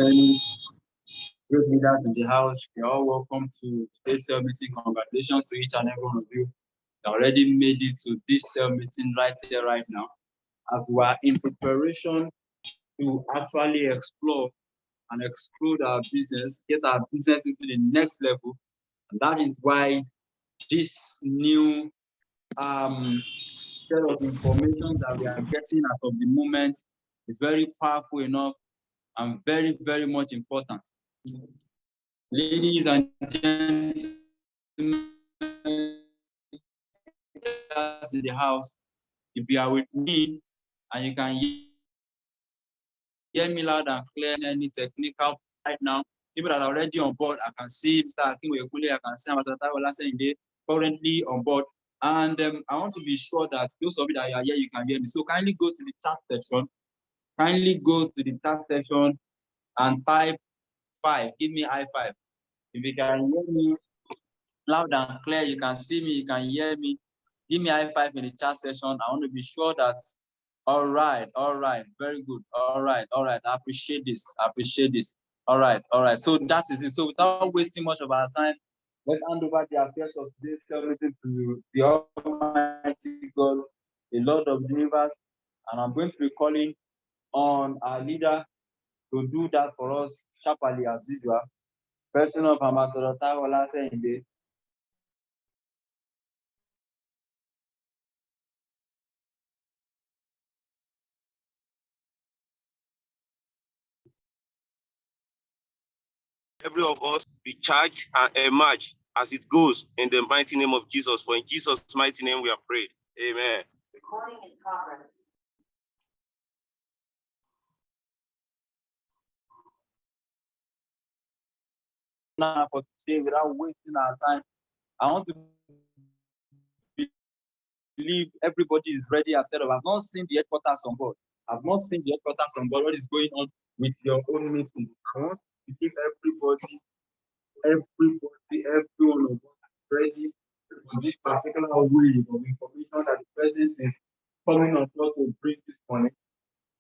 Any great leaders in the house, you're all welcome to today's cell meeting. Congratulations to each and every one of you that already made it to this cell meeting right here, right now. As we are in preparation to actually explore and explode our business, get our business into the next level. And that is why this new set of information that we are getting as of the moment is very powerful enough and very, very much important. Ladies and gentlemen in the house, if you are with me and you can hear me loud and clear, any technical right now, people that are already on board, I can see Mr. Akinwekule, I can see Ambassador Olasende currently on board. And I want to be sure that those of you that are here, you can hear me. So kindly go to the chat section kindly go to the chat section and type 5. Give me high 5. If you can hear me loud and clear, you can see me, you can hear me. Give me high 5 in the chat section. I want to be sure that, all right, very good. All right. I appreciate this. All right. So that is it. So without wasting much of our time, let's hand over the affairs of today's meeting to the Almighty God, the Lord of the universe. And I'm going to be calling on our leader to do that for us sharply as usual. Person of Ambassador Taiwola Seyinde. Every of us be charged and emerge as it goes in the mighty name of Jesus. For in Jesus' mighty name we are prayed. Amen. Recording in progress. Now for today, without wasting our time, I want to believe everybody is ready and set up. I've not seen the headquarters on board. What is going on with your own meeting? I want to give everyone of us ready for this particular wave of information that the president is coming on board to bring this morning.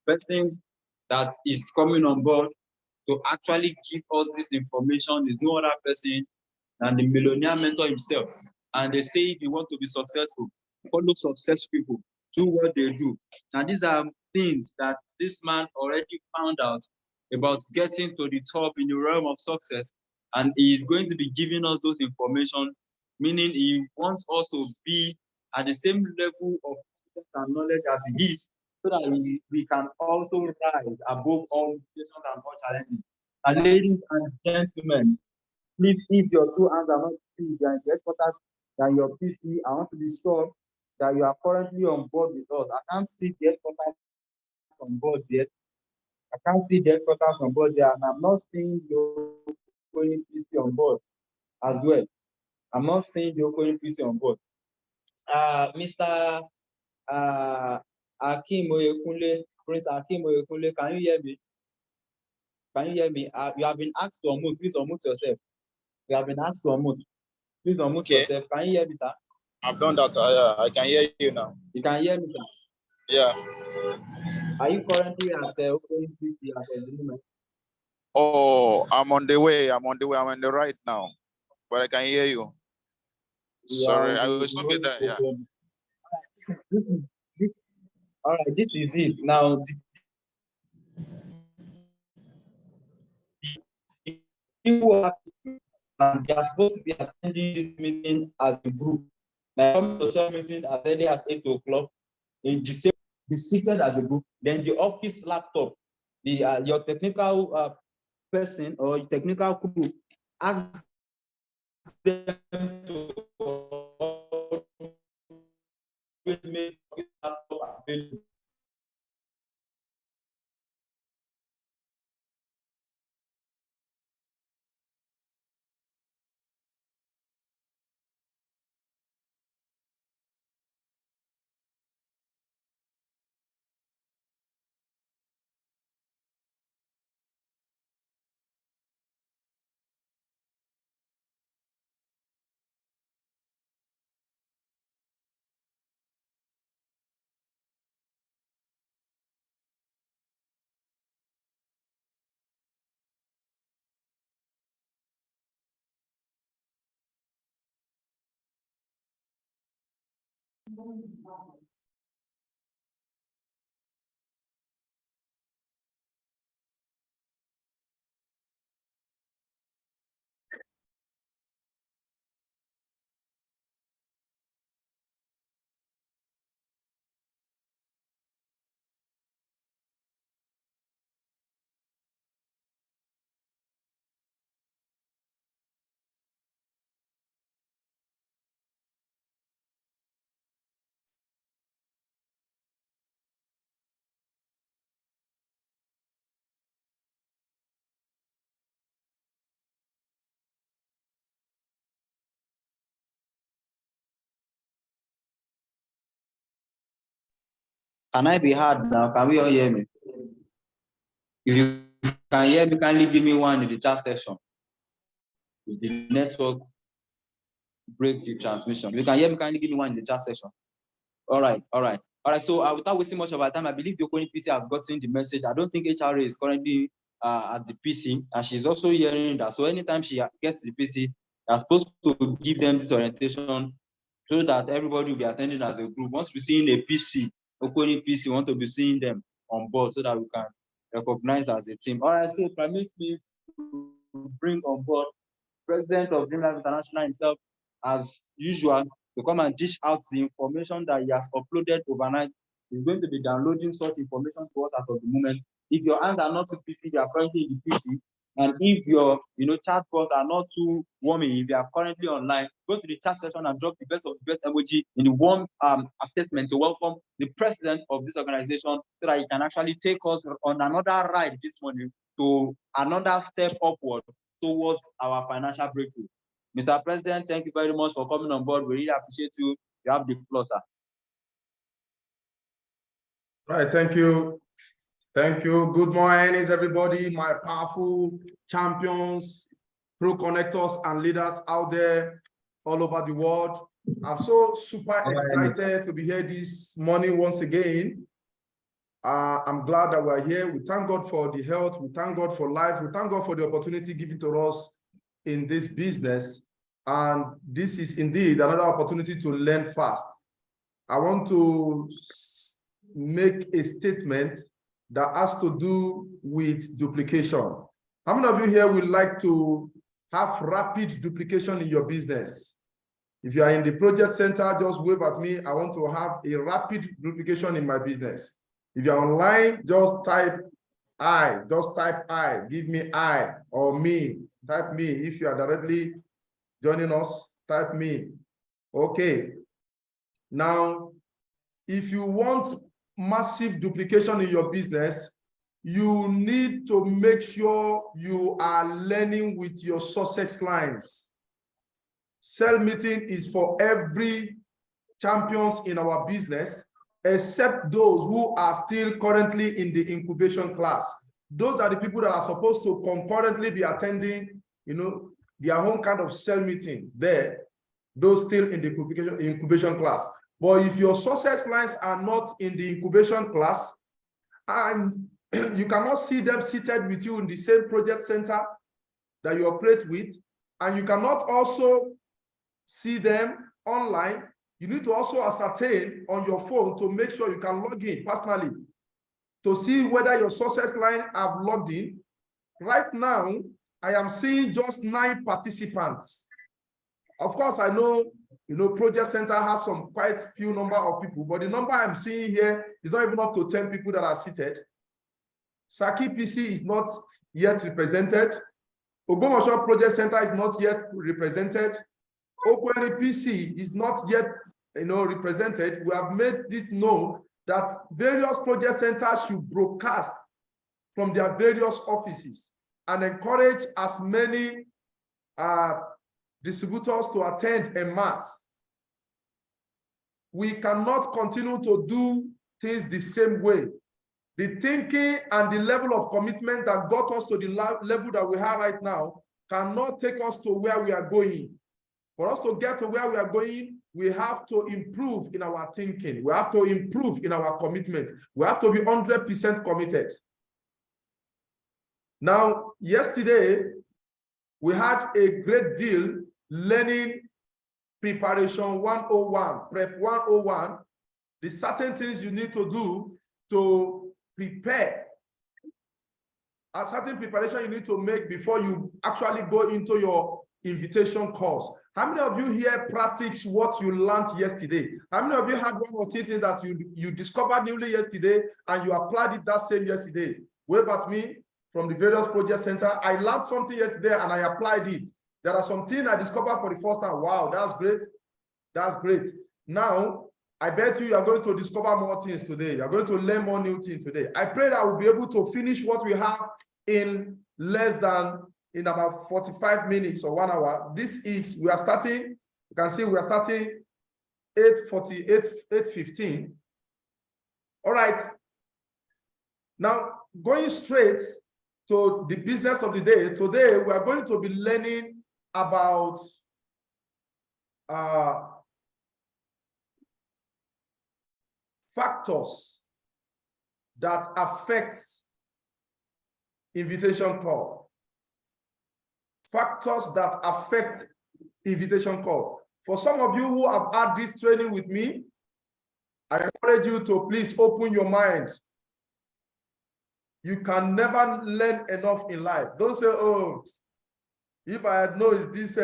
Person that is coming on board to actually give us this information is no other person than the millionaire mentor himself. And they say if you want to be successful, follow success people, do what they do. And these are things that this man already found out about getting to the top in the realm of success. And he is going to be giving us those information, meaning he wants us to be at the same level of and knowledge as he is, so that we can also rise above all situations and all challenges. And ladies and gentlemen, please, if your two hands are not free, they are in the headquarters, than your PC, I want to be sure that you are currently on board with us. I can't see the headquarters on board yet. And I'm not seeing the Okoye PC on board as well. I'm not seeing the Okoye PC on board. Mr. Akim Oyekunle, Prince Akim Oyekunle, can you hear me? You have been asked to unmute. Please unmute yourself. You have been asked to unmute. Please unmute yourself. Can you hear me, sir? I've done that. I can hear you now. You can hear me, sir? Yeah. Are you currently at the moment? Oh, I'm on the way. I'm on the right now, but I can hear you. Sorry, I will still be there. Yeah. All right, this is it. Now, people they are supposed to be attending this meeting as a group. Now, coming to some meeting as early as 8 o'clock, in the same, be seated as a group. Then the office laptop, your technical person or technical group asks them to make the laptop available. Can I be heard now? Can we all hear me? If you can hear me, kindly give me one in the chat section. If the network break the transmission. If you can hear me, kindly give me one in the chat section. All right. So without wasting much of our time, I believe the Okoni PC have gotten the message. I don't think HRA is currently at the PC, and she's also hearing that. So anytime she gets the PC, they're supposed to give them this orientation so that everybody will be attending as a group. Once we see a PC, Okoni PC, we want to be seeing them on board so that we can recognize as a team. All right, so permit me to bring on board President of Dream Life International himself, as usual, to come and dish out the information that he has uploaded overnight. He's going to be downloading such information to us as of the moment. If your hands are not too PC, you are currently in the PC. And if your chat box are not too warming, if you are currently online, go to the chat section and drop the best of the best emoji in the warm assessment to welcome the president of this organization so that he can actually take us on another ride this morning to another step upward towards our financial breakthrough. Mr. President, thank you very much for coming on board. We really appreciate you. You have the floor, sir. All right, thank you. Thank you. Good morning, everybody, my powerful champions, pro connectors and leaders out there all over the world. I'm so super excited to be here this morning once again. I'm glad that we're here. We thank God for the health. We thank God for life. We thank God for the opportunity given to us in this business. And this is indeed another opportunity to learn fast. I want to make a statement that has to do with duplication. How many of you here would like to have rapid duplication in your business? If you are in the project center, just wave at me. I want to have a rapid duplication in my business. If you're online, just type I, give me I or me, type me. If you are directly joining us, type me. Okay. Now, if you want massive duplication in your business, you need to make sure you are learning with your success lines. Cell meeting is for every champions in our business, except those who are still currently in the incubation class. Those are the people that are supposed to concurrently be attending, their own kind of cell meeting there, those still in the incubation class. But if your success lines are not in the incubation class, and you cannot see them seated with you in the same project center that you operate with, and you cannot also see them online, you need to also ascertain on your phone to make sure you can log in personally to see whether your success line have logged in. Right now, I am seeing just 9 participants. Of course, I know, Project Center has some quite few number of people, but the number I'm seeing here is not even up to 10 people that are seated. Saki PC is not yet represented. Ogbomoso Project Center is not yet represented. Okweni PC is not yet, represented. We have made it known that various project centers should broadcast from their various offices and encourage as many distributors to attend en masse. We cannot continue to do things the same way. The thinking and the level of commitment that got us to the level that we have right now cannot take us to where we are going. For us to get to where we are going, we have to improve in our thinking. We have to improve in our commitment. We have to be 100% committed. Now, yesterday, we had a great deal learning preparation 101, prep 101, the certain things you need to do to prepare, a certain preparation you need to make before you actually go into your invitation course. How many of you here practice what you learned yesterday? How many of you had one or two things that you discovered newly yesterday and you applied it that same yesterday? Wave at me from the various project center. I learned something yesterday and I applied it. There are some things I discovered for the first time. Wow, that's great. That's great. Now, I bet you are going to discover more things today. You're going to learn more new things today. I pray that we'll be able to finish what we have in in about 45 minutes or 1 hour. We are starting, you can see we are starting 8:48, 8:15. All right. Now, going straight to the business of the day, today we are going to be learning about factors that affect invitation call. Factors that affect invitation call. For some of you who have had this training with me, I encourage you to please open your mind. You can never learn enough in life. Don't say, oh, if I had known it's this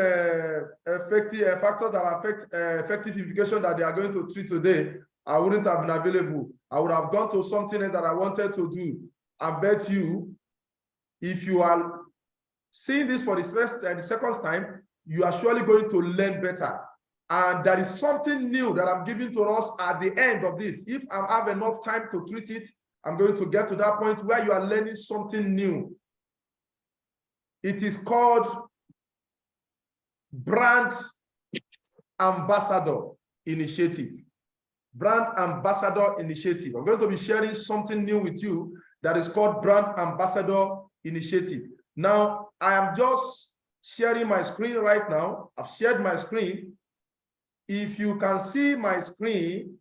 effective factors that affect effective invitation that they are going to treat today, I wouldn't have been available. I would have gone to something that I wanted to do. I bet you, if you are seeing this for the first and the second time, you are surely going to learn better. And there is something new that I'm giving to us at the end of this. If I have enough time to treat it, I'm going to get to that point where you are learning something new. It is called Brand Ambassador Initiative. Brand Ambassador Initiative. I'm going to be sharing something new with you that is called Brand Ambassador Initiative. Now, I am just sharing my screen right now. I've shared my screen. If you can see my screen,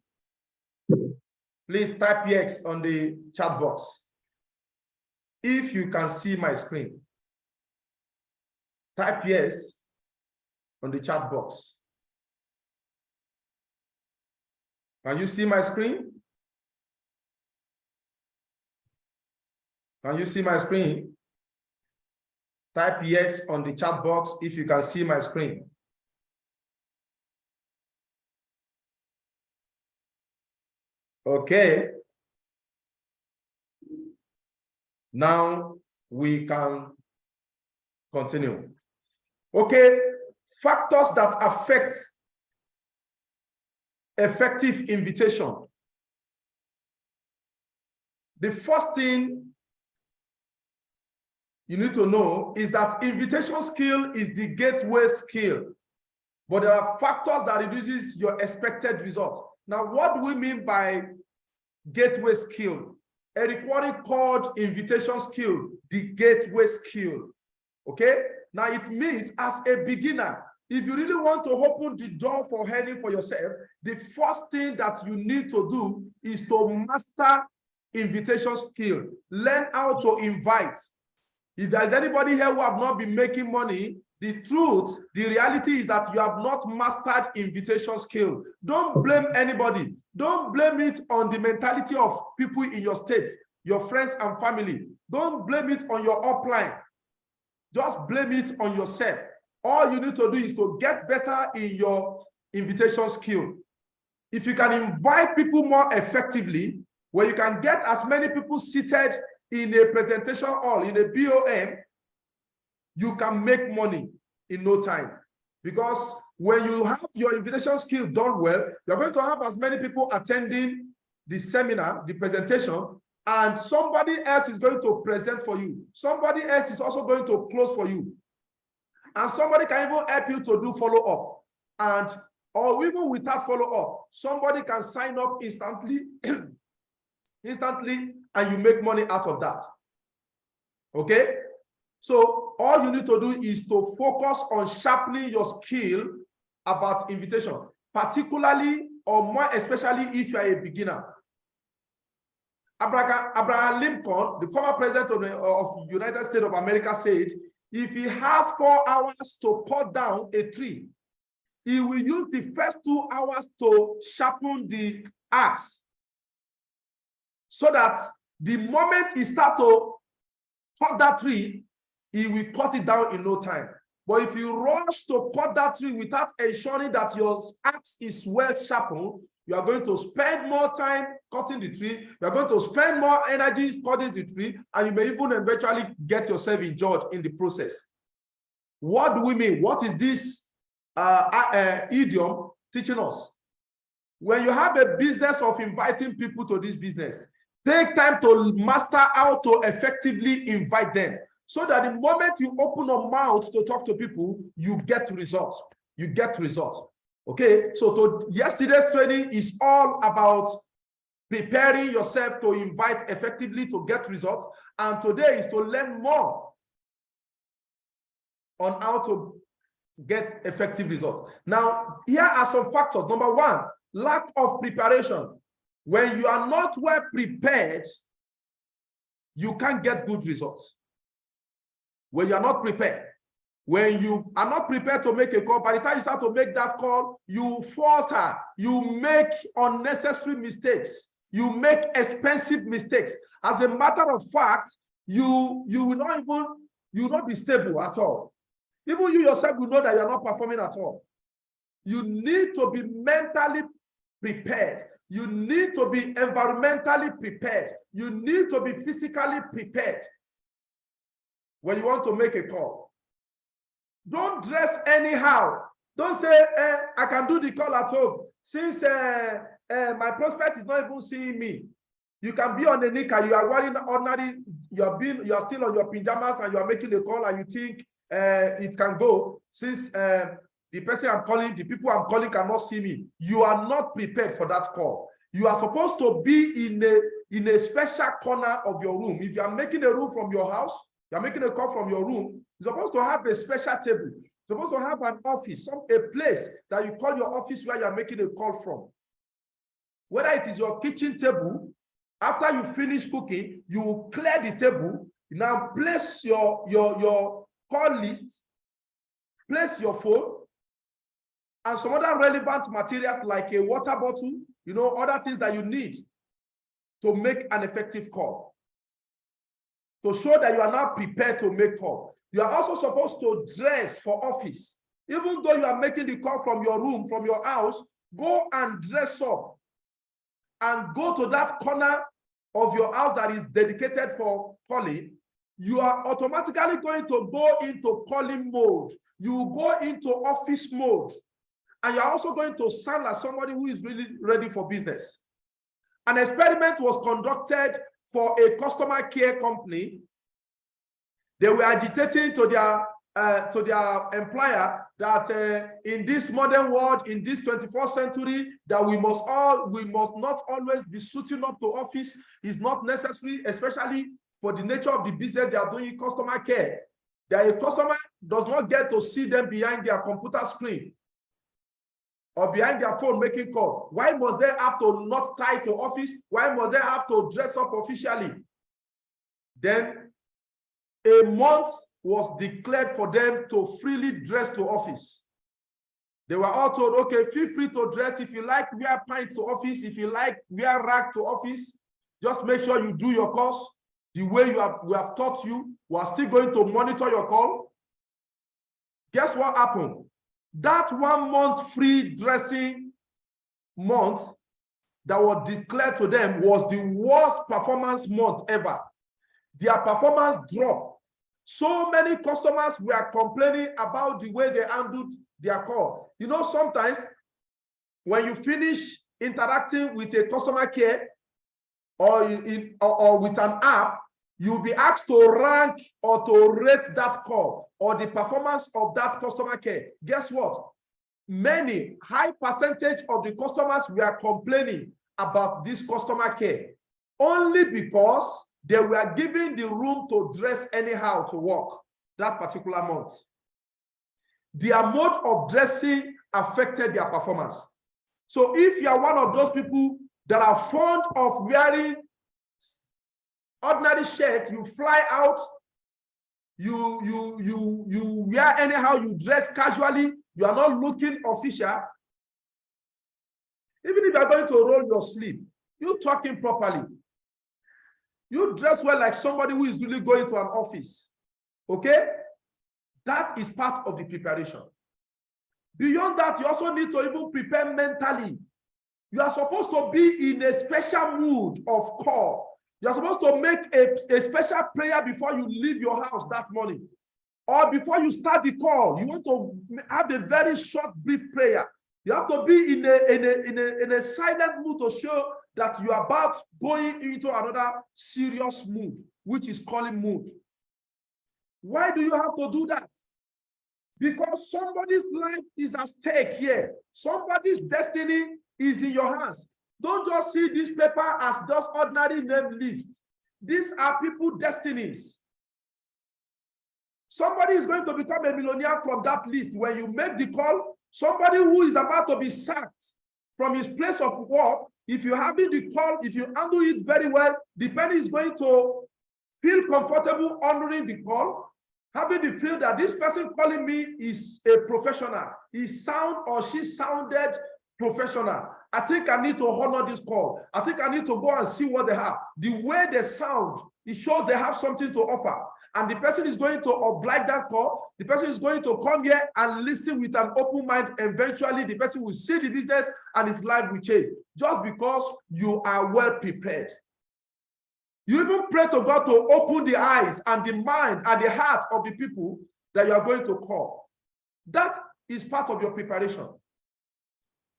please type yes on the chat box. If you can see my screen, type yes on the chat box. Can you see my screen? Can you see my screen? Type yes on the chat box if you can see my screen. Okay. Now we can continue. Okay, factors that affect effective invitation. The first thing you need to know is that invitation skill is the gateway skill, but there are factors that reduces your expected result. Now, what do we mean by gateway skill? Eric Worre called invitation skill the gateway skill. Okay? Now, it means as a beginner, if you really want to open the door for heading for yourself, the first thing that you need to do is to master invitation skill. Learn how to invite. If there is anybody here who have not been making money, the truth, the reality is that you have not mastered invitation skill. Don't blame anybody. Don't blame it on the mentality of people in your state, your friends and family. Don't blame it on your upline. Just blame it on yourself. All you need to do is to get better in your invitation skill. If you can invite people more effectively, where you can get as many people seated in a presentation hall, in a BOM, you can make money in no time. Because when you have your invitation skill done well, you're going to have as many people attending the seminar, the presentation, and somebody else is going to present for you. Somebody else is also going to close for you. And somebody can even help you to do follow-up. And or even without follow-up, somebody can sign up instantly, and you make money out of that. Okay? So all you need to do is to focus on sharpening your skill about invitation, particularly or more especially if you are a beginner. Abraham Lincoln, the former president of the United States of America, said, if he has 4 hours to cut down a tree, he will use the first 2 hours to sharpen the axe, so that the moment he starts to cut that tree, he will cut it down in no time. But if you rush to cut that tree without ensuring that your axe is well sharpened, you are going to spend more time cutting the tree, you are going to spend more energy cutting the tree, and you may even eventually get yourself injured in the process. What do we mean? What is this idiom teaching us? When you have a business of inviting people to this business, take time to master how to effectively invite them, so that the moment you open your mouth to talk to people, you get results. You get results. Okay, so yesterday's training is all about preparing yourself to invite effectively to get results. And today is to learn more on how to get effective results. Now, here are some factors. Number one, lack of preparation. When you are not well prepared, you can't get good results. When you are not prepared, when you are not prepared to make a call, by the time you start to make that call, you falter, you make unnecessary mistakes, you make expensive mistakes. As a matter of fact, you will not be stable at all. Even you yourself will know that you're not performing at all. You need to be mentally prepared. You need to be environmentally prepared. You need to be physically prepared when you want to make a call. Don't dress anyhow. Don't say, I can do the call at home. Since my prospect is not even seeing me. You can be on the knicker, you are wearing ordinary, you are still on your pajamas and you are making a call and you think it can go. Since the person I'm calling, the people I'm calling cannot see me. You are not prepared for that call. You are supposed to be in a special corner of your room. If you are making a room from your house, you are making a call from your room, you're supposed to have a special table. You're supposed to have an office, a place that you call your office where you are making a call from. Whether it is your kitchen table, after you finish cooking, you will clear the table. Now place your call list, place your phone, and some other relevant materials like a water bottle, other things that you need to make an effective call. To show that you are now prepared to make call. You are also supposed to dress for office. Even though you are making the call from your room, from your house, go and dress up and go to that corner of your house that is dedicated for calling. You are automatically going to go into calling mode. You go into office mode. And you're also going to sound like somebody who is really ready for business. An experiment was conducted for a customer care company. They were agitating to their employer that in this modern world, in this 21st century, that we must not always be suiting up to office. Is not necessary, especially for the nature of the business they are doing, customer care. That a customer does not get to see them behind their computer screen or behind their phone making call. Why must they have to not tie to office? Why must they have to dress up officially? Then a month was declared for them to freely dress to office. They were all told, okay, feel free to dress. If you like, wear pants to office. If you like, wear rag to office. Just make sure you do your course the way we have taught you. We are still going to monitor your call. Guess what happened? That 1 month free dressing month that was declared to them was the worst performance month ever. Their performance dropped. So many customers were complaining about the way they handled their call. Sometimes when you finish interacting with a customer care or with an app, you'll be asked to rank or to rate that call or the performance of that customer care. Guess what? High percentage of the customers were complaining about this customer care only because they were given the room to dress anyhow to work that particular month. Their mode of dressing affected their performance. So if you are one of those people that are fond of wearing ordinary shirt, you fly out, you wear anyhow, you dress casually, you are not looking official. Even if you are going to roll your sleeve, you talking properly. You dress well like somebody who is really going to an office. Okay? That is part of the preparation. Beyond that, you also need to even prepare mentally. You are supposed to be in a special mood of call. You are supposed to make a special prayer before you leave your house that morning. Or before you start the call, you want to have a very short, brief prayer. You have to be in a silent mood to show that you are about going into another serious mood, which is calling mood. Why do you have to do that? Because somebody's life is at stake here. Somebody's destiny is in your hands. Don't just see this paper as just ordinary name list. These are people's destinies. Somebody is going to become a millionaire from that list. When you make the call, somebody who is about to be sacked from his place of work, if you're having the call, if you handle it very well, the penny is going to feel comfortable honoring the call, having the feel that this person calling me is a professional. He sound or she sounded professional. I think I need to honor this call. I think I need to go and see what they have. The way they sound, it shows they have something to offer. And the person is going to oblige that call. The person is going to come here and listen with an open mind. Eventually, the person will see the business and his life will change. Just because you are well prepared. You even pray to God to open the eyes and the mind and the heart of the people that you are going to call. That is part of your preparation.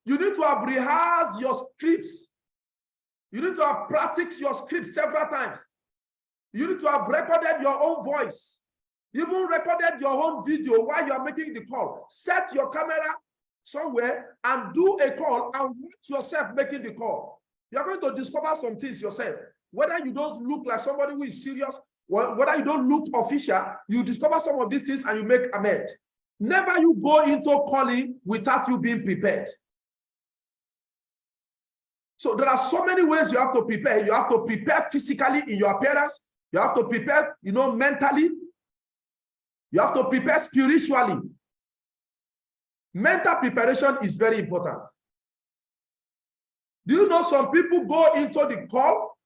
You need to have rehearsed your scripts. You need to have practiced your scripts several times. You need to have recorded your own voice. You even recorded your own video while you are making the call. Set your camera somewhere and do a call and watch yourself making the call. You are going to discover some things yourself. Whether you don't look like somebody who is serious, whether you don't look official, you discover some of these things and you make amend. Never you go into calling without you being prepared. So there are so many ways you have to prepare. You have to prepare physically in your appearance. You have to prepare, mentally. You have to prepare spiritually. Mental preparation is very important. Do you know some people go into the call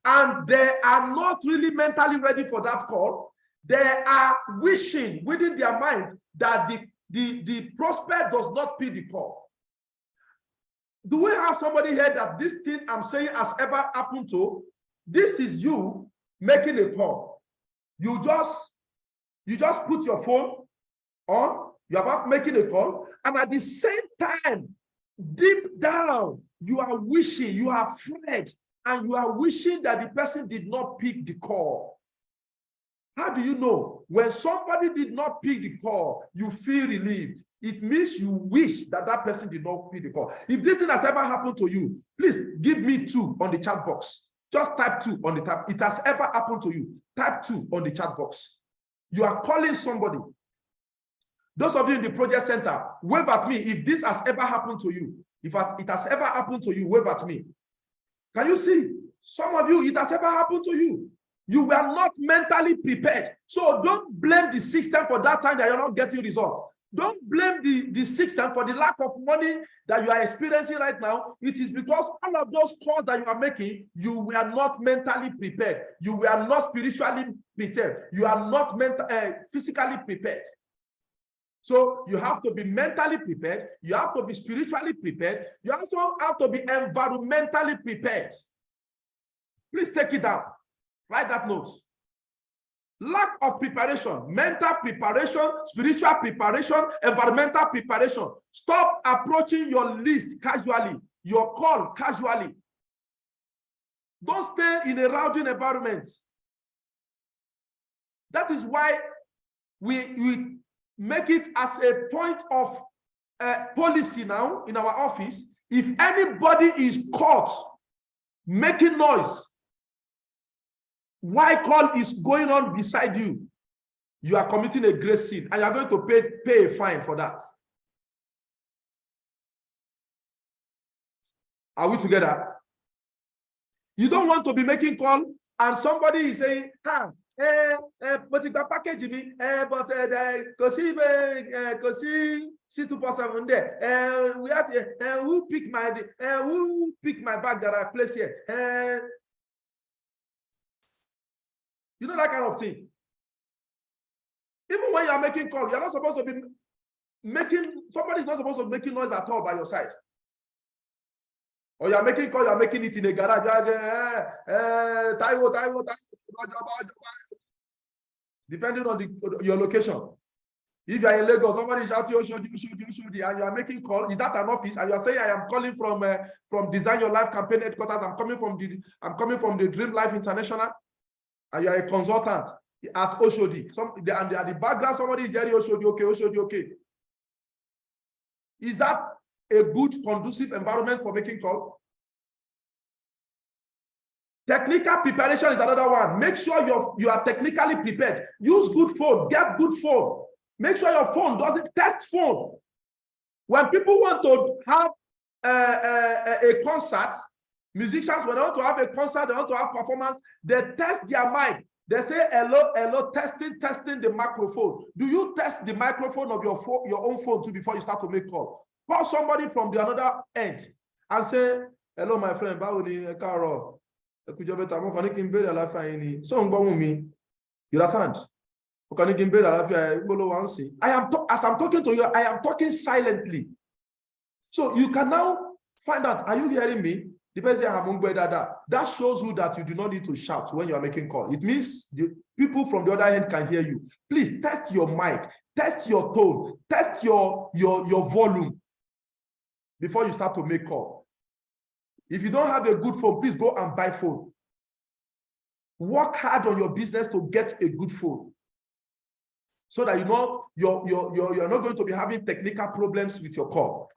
and they are not really mentally ready for that call? They are wishing within their mind that the prospect does not pick the call. Do we have somebody here that this thing I'm saying has ever happened to? This is you making a call. You just put your phone on, you're about making a call, and at the same time, deep down, you are wishing, you are afraid, and you are wishing that the person did not pick the call. How do you know? When somebody did not pick the call, you feel relieved. It means you wish that that person did not pick the call. If this thing has ever happened to you, please give me 2 on the chat box. Just type 2 on the tab. It has ever happened to you. Type 2 on the chat box. You are calling somebody. Those of you in the project center, wave at me if this has ever happened to you. If it has ever happened to you, wave at me. Can you see? Some of you, it has ever happened to you. You were not mentally prepared. So don't blame the system for that time that you're not getting results. Don't blame the system for the lack of money that you are experiencing right now. It is because all of those calls that you are making, you were not mentally prepared. You were not spiritually prepared. You are not physically prepared. So you have to be mentally prepared. You have to be spiritually prepared. You also have to be environmentally prepared. Please take it down. Write that note. Lack of preparation, mental preparation, spiritual preparation, environmental preparation. Stop approaching your list casually, your call casually. Don't stay in a rowdy environment. That is why we make it as a point of policy now in our office. If anybody is caught making noise, while call is going on beside you, you are committing a great sin and you are going to pay a fine for that. Are we together? You don't want to be making call and somebody is saying, but the package me, but because C247 there, we have who pick my bag that I place here? You know that kind of thing. Even when you are making calls, you're not supposed to be making, somebody's not supposed to be making noise at all by your side. Or you are making call, you are making it in a garage. You are Taiwo. Depending on your location. If you are in Lagos, somebody is shouting, Oshodi, and you are making call. Is that an office? And you are saying, I am calling from Design Your Life campaign headquarters. I'm coming from the Dream Life International. And you are a consultant at Oshodi. And at the background, somebody is hearing Oshodi, okay. Is that a good, conducive environment for making call? Technical preparation is another one. Make sure you are technically prepared. Use good phone. Get good phone. Make sure your phone doesn't test phone. When people want to have a concert, musicians, when they want to have a concert, they want to have performance, they test their mic. They say, hello, hello, testing the microphone. Do you test the microphone of your own phone too before you start to make call? Call somebody from the another end and say, hello, my friend, you understand? As I'm talking to you, I am talking silently. So you can now find out, are you hearing me? That shows you that you do not need to shout when you are making call. It means the people from the other end can hear you. Please test your mic, test your tone, test your volume before you start to make call. If you don't have a good phone, please go and buy phone. Work hard on your business to get a good phone, so that you know you're not going to be having technical problems with your call.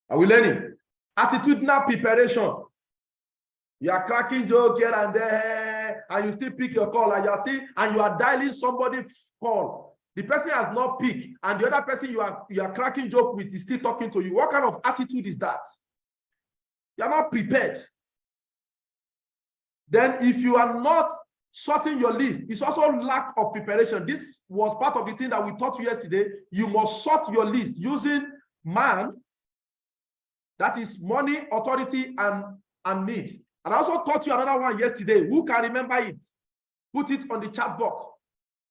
Are we learning? Attitudinal preparation. You are cracking joke here and there, and you still pick your call, and you are dialing somebody's call. The person has not picked, and the other person you are cracking joke with is still talking to you. What kind of attitude is that? You are not prepared. Then if you are not sorting your list, it's also lack of preparation. This was part of the thing that we taught you yesterday. You must sort your list using man, that is money, authority, and need. And I also taught you another one yesterday. Who can remember it? Put it on the chat box.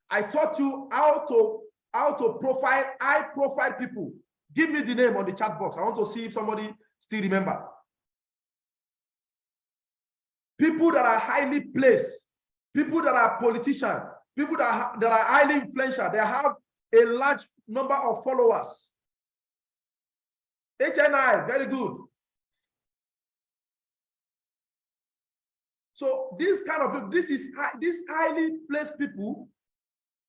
I taught you how to profile, high-profile people. Give me the name on the chat box. I want to see if somebody still remember. People that are highly placed, people that are politicians, people that are highly influential, they have a large number of followers. HNI, very good. So this kind of people, this highly placed people,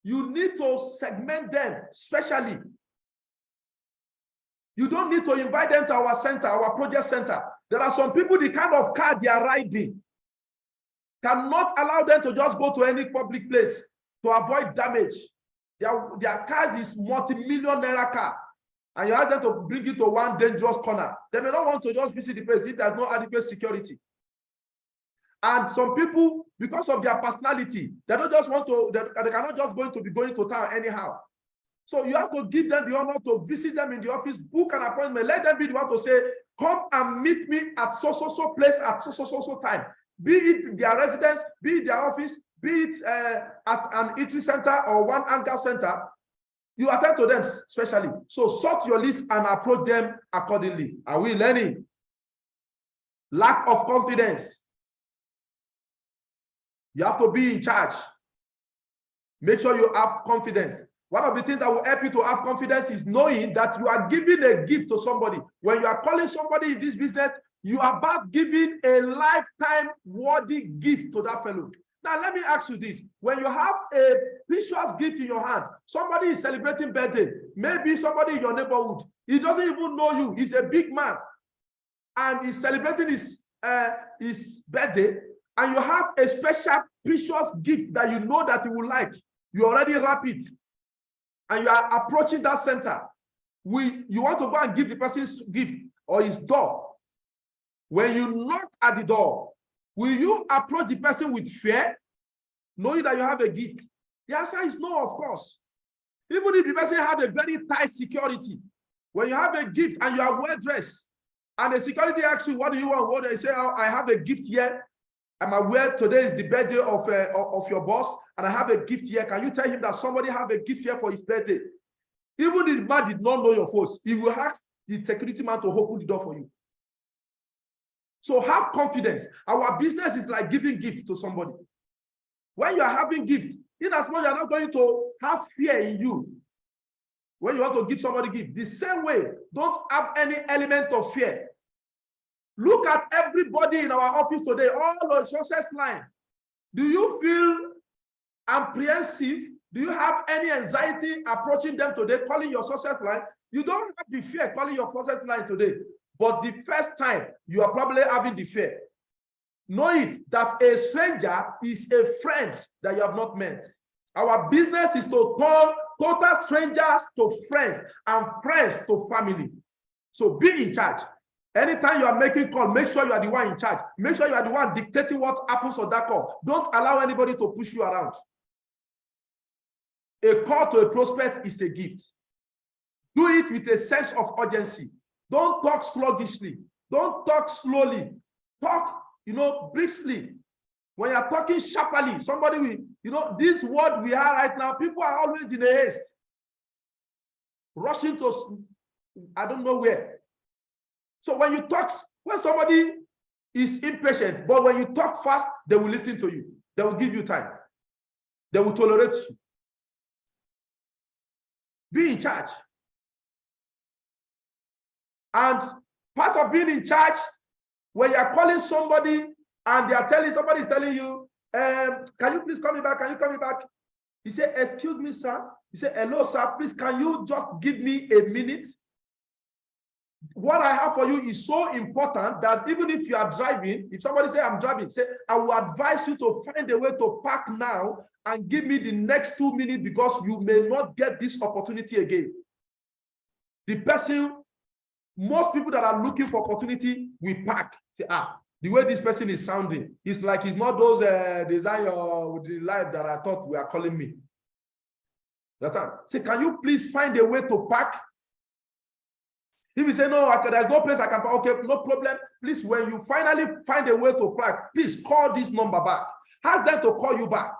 you need to segment them specially. You don't need to invite them to our center, our project center. There are some people, the kind of car they are riding cannot allow them to just go to any public place to avoid damage. Their cars is multi-million naira car, and you have them to bring it to one dangerous corner. They may not want to just visit the place if there's no adequate security. And some people, because of their personality, they don't just want to, they cannot just going to be going to town anyhow. So you have to give them the honor to visit them in the office, book an appointment, let them be the one to say, come and meet me at so place at so time. Be it their residence, be it their office, be it at an eatery center or one anchor center, you attend to them specially. So sort your list and approach them accordingly. Are we learning? Lack of confidence. You have to be in charge. Make sure you have confidence. One of the things that will help you to have confidence is knowing that you are giving a gift to somebody. When you are calling somebody in this business, you are about giving a lifetime worthy gift to that fellow. Now, let me ask you this. When you have a precious gift in your hand, somebody is celebrating birthday, maybe somebody in your neighborhood, he doesn't even know you, he's a big man, and he's celebrating his birthday, and you have a special precious gift that you know that he will like. You already wrap it, and you are approaching that center. You want to go and give the person's gift or his door. When you knock at the door, will you approach the person with fear, knowing that you have a gift? The answer is no, of course. Even if the person has a very tight security, when you have a gift and you are well dressed, and the security asks you, what do you want? What do you say? Oh, I have a gift here. I'm aware today is the birthday of your boss, and I have a gift here. Can you tell him that somebody have a gift here for his birthday? Even if the man did not know your force, he will ask the security man to open the door for you. So have confidence. Our business is like giving gifts to somebody. When you are having gifts, in as much you are not going to have fear in you. When you want to give somebody gift, the same way, don't have any element of fear. Look at everybody in our office today, all on success line. Do you feel apprehensive? Do you have any anxiety approaching them today, calling your success line? You don't have the fear calling your success line today. But the first time, you are probably having the fear. know it that a stranger is a friend that you have not met. Our business is to turn total strangers to friends and friends to family. So be in charge. Anytime you are making call, make sure you are the one in charge. Make sure you are the one dictating what happens on that call. Don't allow anybody to push you around. A call to a prospect is a gift. Do it with a sense of urgency. Don't talk sluggishly. Don't talk slowly. Talk, briskly. When you're talking sharply, somebody will, this word we are right now, people are always in a haste. Rushing to, I don't know where. So when you talk, when somebody is impatient, but when you talk fast, they will listen to you. They will give you time. They will tolerate you. Be in charge. And part of being in charge, when you are calling somebody and they are telling, somebody is telling you, can you please call me back? Can you call me back? You say, excuse me, sir. You say, hello, sir. Please, can you just give me a minute? What I have for you is so important that even if you are driving, if somebody say, I'm driving, say, I will advise you to find a way to park now and give me the next 2 minutes because you may not get this opportunity again. The person, most people that are looking for opportunity will park. Say, the way this person is sounding, it's like he's not those desire or the life that I thought we are calling me. Understand? Say, can you please find a way to park? If you say, no, there's no place I can park, okay, no problem. Please, when you finally find a way to park, please call this number back. Ask them to call you back.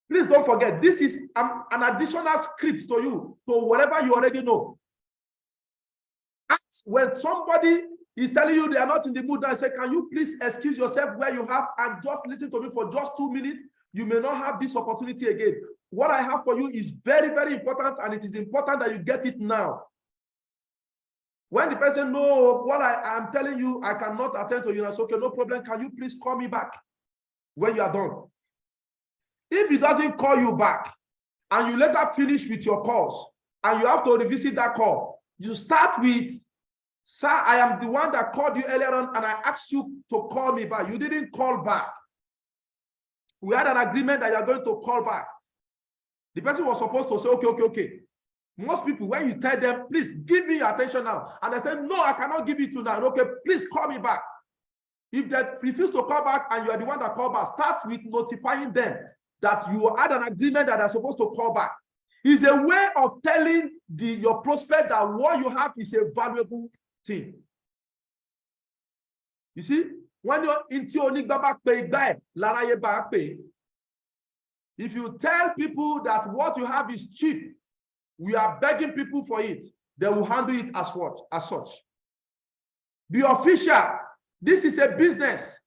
Please don't forget, this is an additional script to you, so whatever you already know. When somebody is telling you they are not in the mood, I say, can you please excuse yourself where you have and just listen to me for just 2 minutes? You may not have this opportunity again. What I have for you is very, very important, and it is important that you get it now. When the person knows what I am telling you, I cannot attend to you. I say, okay, no problem. Can you please call me back when you are done? If he doesn't call you back and you later finish with your calls and you have to revisit that call, you start with, sir, I am the one that called you earlier on and I asked you to call me back. You didn't call back. We had an agreement that you are going to call back. The person was supposed to say, okay. Most people, when you tell them, please give me your attention now, and they say, no, I cannot give it to now. Okay, please call me back. If they refuse to call back and you are the one that called back, start with notifying them that you had an agreement that they're supposed to call back. It's a way of telling your prospect that what you have is a valuable thing. You see, when you're into if you tell people that what you have is cheap, we are begging people for it, they will handle it as what? As such. Be official. This is a business.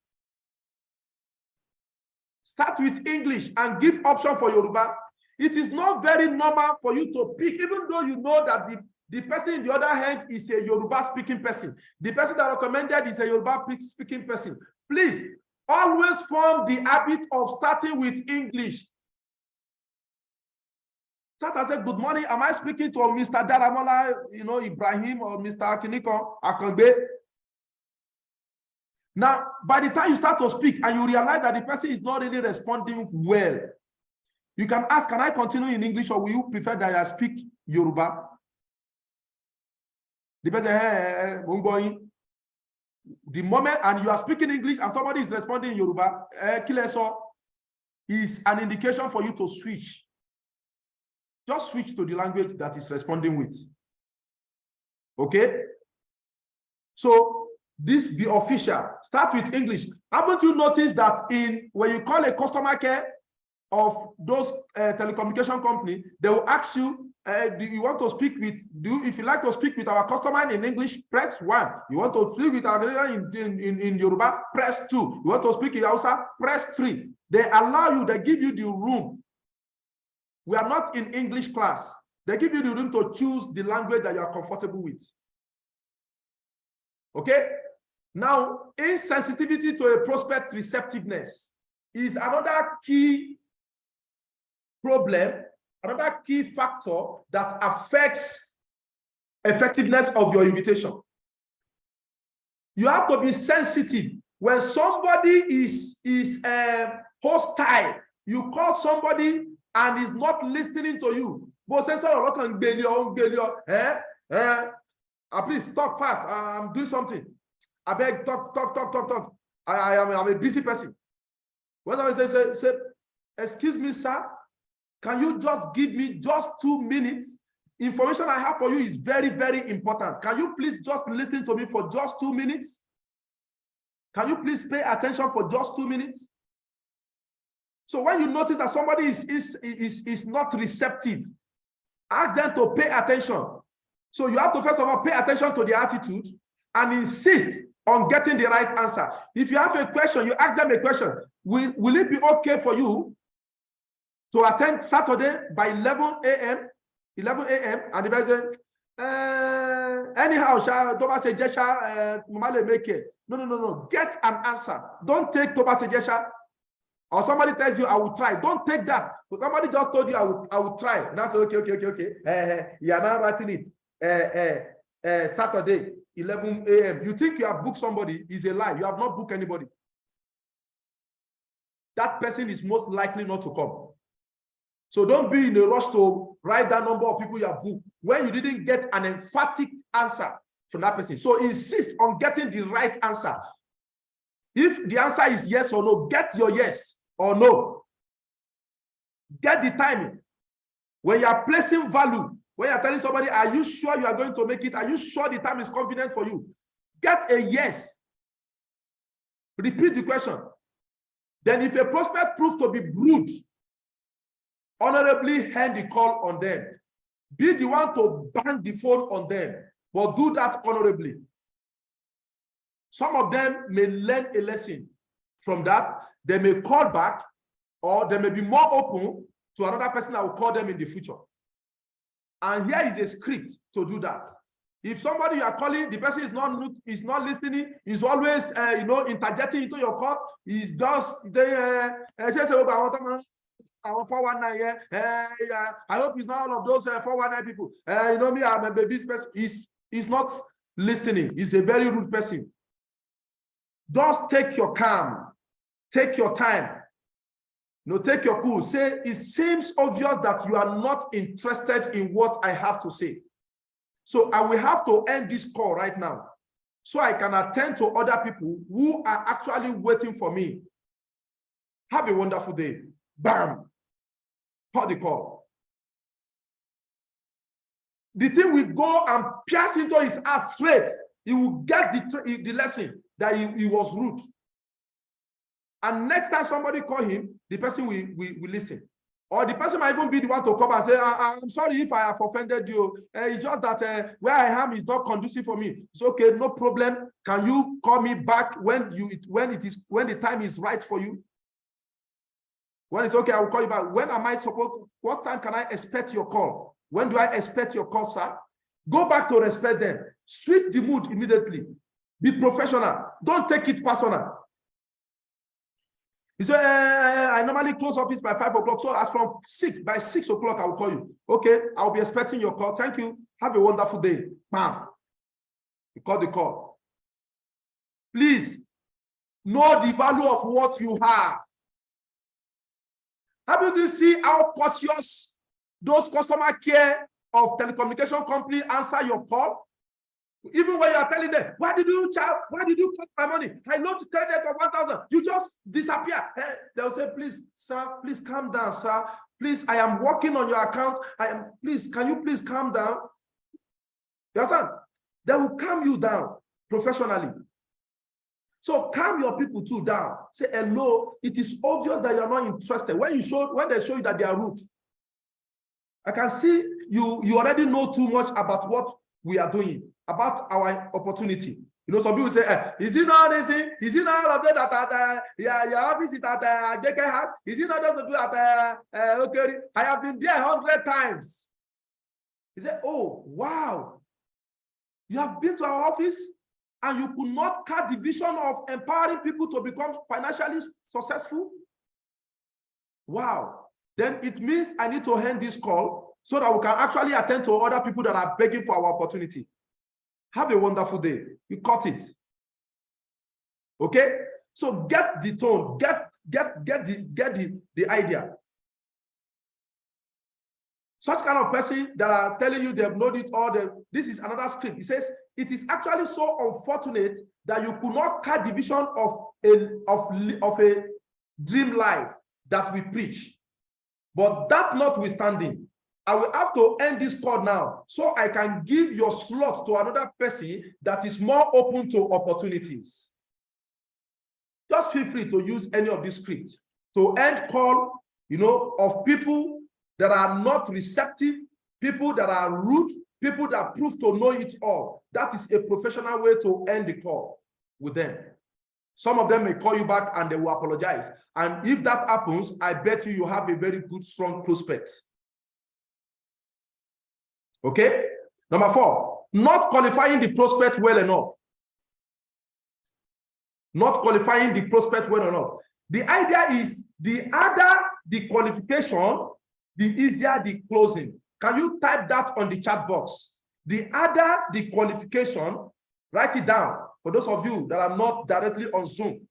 Start with English and give option for Yoruba. It is not very normal for you to pick, even though you know that the person in the other hand is a Yoruba speaking person. The person that recommended is a Yoruba speaking person. Please, always form the habit of starting with English. Start and say, good morning, am I speaking to Mr. Daramola, Ibrahim, or Mr. Akiniko Akangbe? Now, by the time you start to speak and you realize that the person is not really responding well, you can ask, can I continue in English or will you prefer that I speak Yoruba? The person, I'm going. The moment, and you are speaking English and somebody is responding in Yoruba, is an indication for you to switch. Just switch to the language that is responding with. Okay? So, this be official. Start with English. Haven't you noticed that when you call a customer care of those telecommunication company, they will ask you, do you want to speak with, if you like to speak with our customer in English, press 1. You want to speak with our in Yoruba, press 2. You want to speak in Hausa, press 3. They allow you, they give you the room. We are not in English class. They give you the room to choose the language that you are comfortable with. Okay? Now, insensitivity to a prospect receptiveness is another key problem, another key factor that affects effectiveness of your invitation. You have to be sensitive When somebody is hostile, you call somebody and is not listening to you. Please talk fast. I'm doing something. I beg, talk. I'm a busy person. When somebody say, excuse me, sir, can you just give me just 2 minutes? Information I have for you is very, very important. Can you please just listen to me for just 2 minutes? Can you please pay attention for just 2 minutes? So when you notice that somebody is not receptive, ask them to pay attention. So you have to first of all pay attention to their attitude and insist on getting the right answer. If you have a question, you ask them a question. Will it be okay for you to attend Saturday by 11 a.m.? 11 a.m. and the person anyhow, Toba suggestion, make it. No. Get an answer. Don't take Toba suggestion. Or somebody tells you, I will try. Don't take that. But somebody just told you, I will try. And that's okay. You are now writing it. Saturday, 11 a.m. You think you have booked somebody, is a lie. You have not booked anybody. That person is most likely not to come. So don't be in a rush to write that number of people you have booked when you didn't get an emphatic answer from that person. So insist on getting the right answer. If the answer is yes or no, get your yes or no. Get the timing. When you are placing value, when you are telling somebody, are you sure you are going to make it? Are you sure the time is convenient for you? Get a yes. Repeat the question. Then if a prospect proves to be rude, honorably hand the call on them. Be the one to bang the phone on them, but do that honorably. Some of them may learn a lesson from that. They may call back, or they may be more open to another person that will call them in the future. And here is a script to do that. If somebody you are calling, the person is not listening, is always interjecting into your call, is just our 419, I hope it's not all of those 419 people. You know me, I'm a baby person. He's not listening. He's a very rude person. Just take your calm. Take your time. Take your cool. Say, it seems obvious that you are not interested in what I have to say. So I will have to end this call right now so I can attend to other people who are actually waiting for me. Have a wonderful day. Bam. Cut the call. The thing will go and pierce into his heart straight. He will get the lesson that he was rude. And next time somebody call him, the person will listen. Or the person might even be the one to come and say, I'm sorry if I have offended you. It's just that where I am is not conducive for me. It's okay, no problem. Can you call me back when the time is right for you? When it's okay, I will call you back. When am I supposed? What time can I expect your call? When do I expect your call, sir? Go back to respect them. Switch the mood immediately. Be professional. Don't take it personal. You say, I normally close office by 5 o'clock. So as from by 6 o'clock, I will call you. Okay, I'll be expecting your call. Thank you. Have a wonderful day. Bam. You call the call. Please know the value of what you have. Have you seen how cautious those customer care of telecommunication company answer your call? Even when you are telling them, why did you cut my money? I know the credit of 1,000. You just disappear. They'll say, please, sir, please calm down, sir. Please, I am working on your account. Please, can you please calm down? You understand? They will calm you down professionally. So calm your people too down. Say, hello, it is obvious that you're not interested. When they show you that they are rude, I can see you already know too much about what we are doing, about our opportunity. Some people say, is it not easy? Is it not all of that at your office at JK House? Is it not just to do at okay? I have been there 100 times. He said, oh, wow. You have been to our office and you could not cut the vision of empowering people to become financially successful? Wow. Then it means I need to end this call so that we can actually attend to other people that are begging for our opportunity. Have a wonderful day. You cut it. Okay? So get the tone, get the idea. Such kind of person that are telling you they've known it all, this is another script. It says, it is actually so unfortunate that you could not cut the vision of a dream life that we preach. But that notwithstanding, I will have to end this call now so I can give your slot to another person that is more open to opportunities. Just feel free to use any of these scripts to end call, of people that are not receptive, people that are rude, people that prove to know it all. That is a professional way to end the call with them. Some of them may call you back and they will apologize. And if that happens, I bet you have a very good, strong prospect. Okay? Number 4, not qualifying the prospect well enough. Not qualifying the prospect well enough. The idea is the harder the qualification, the easier the closing. Can you type that on the chat box? The harder the qualification, write it down. For those of you that are not directly on Zoom,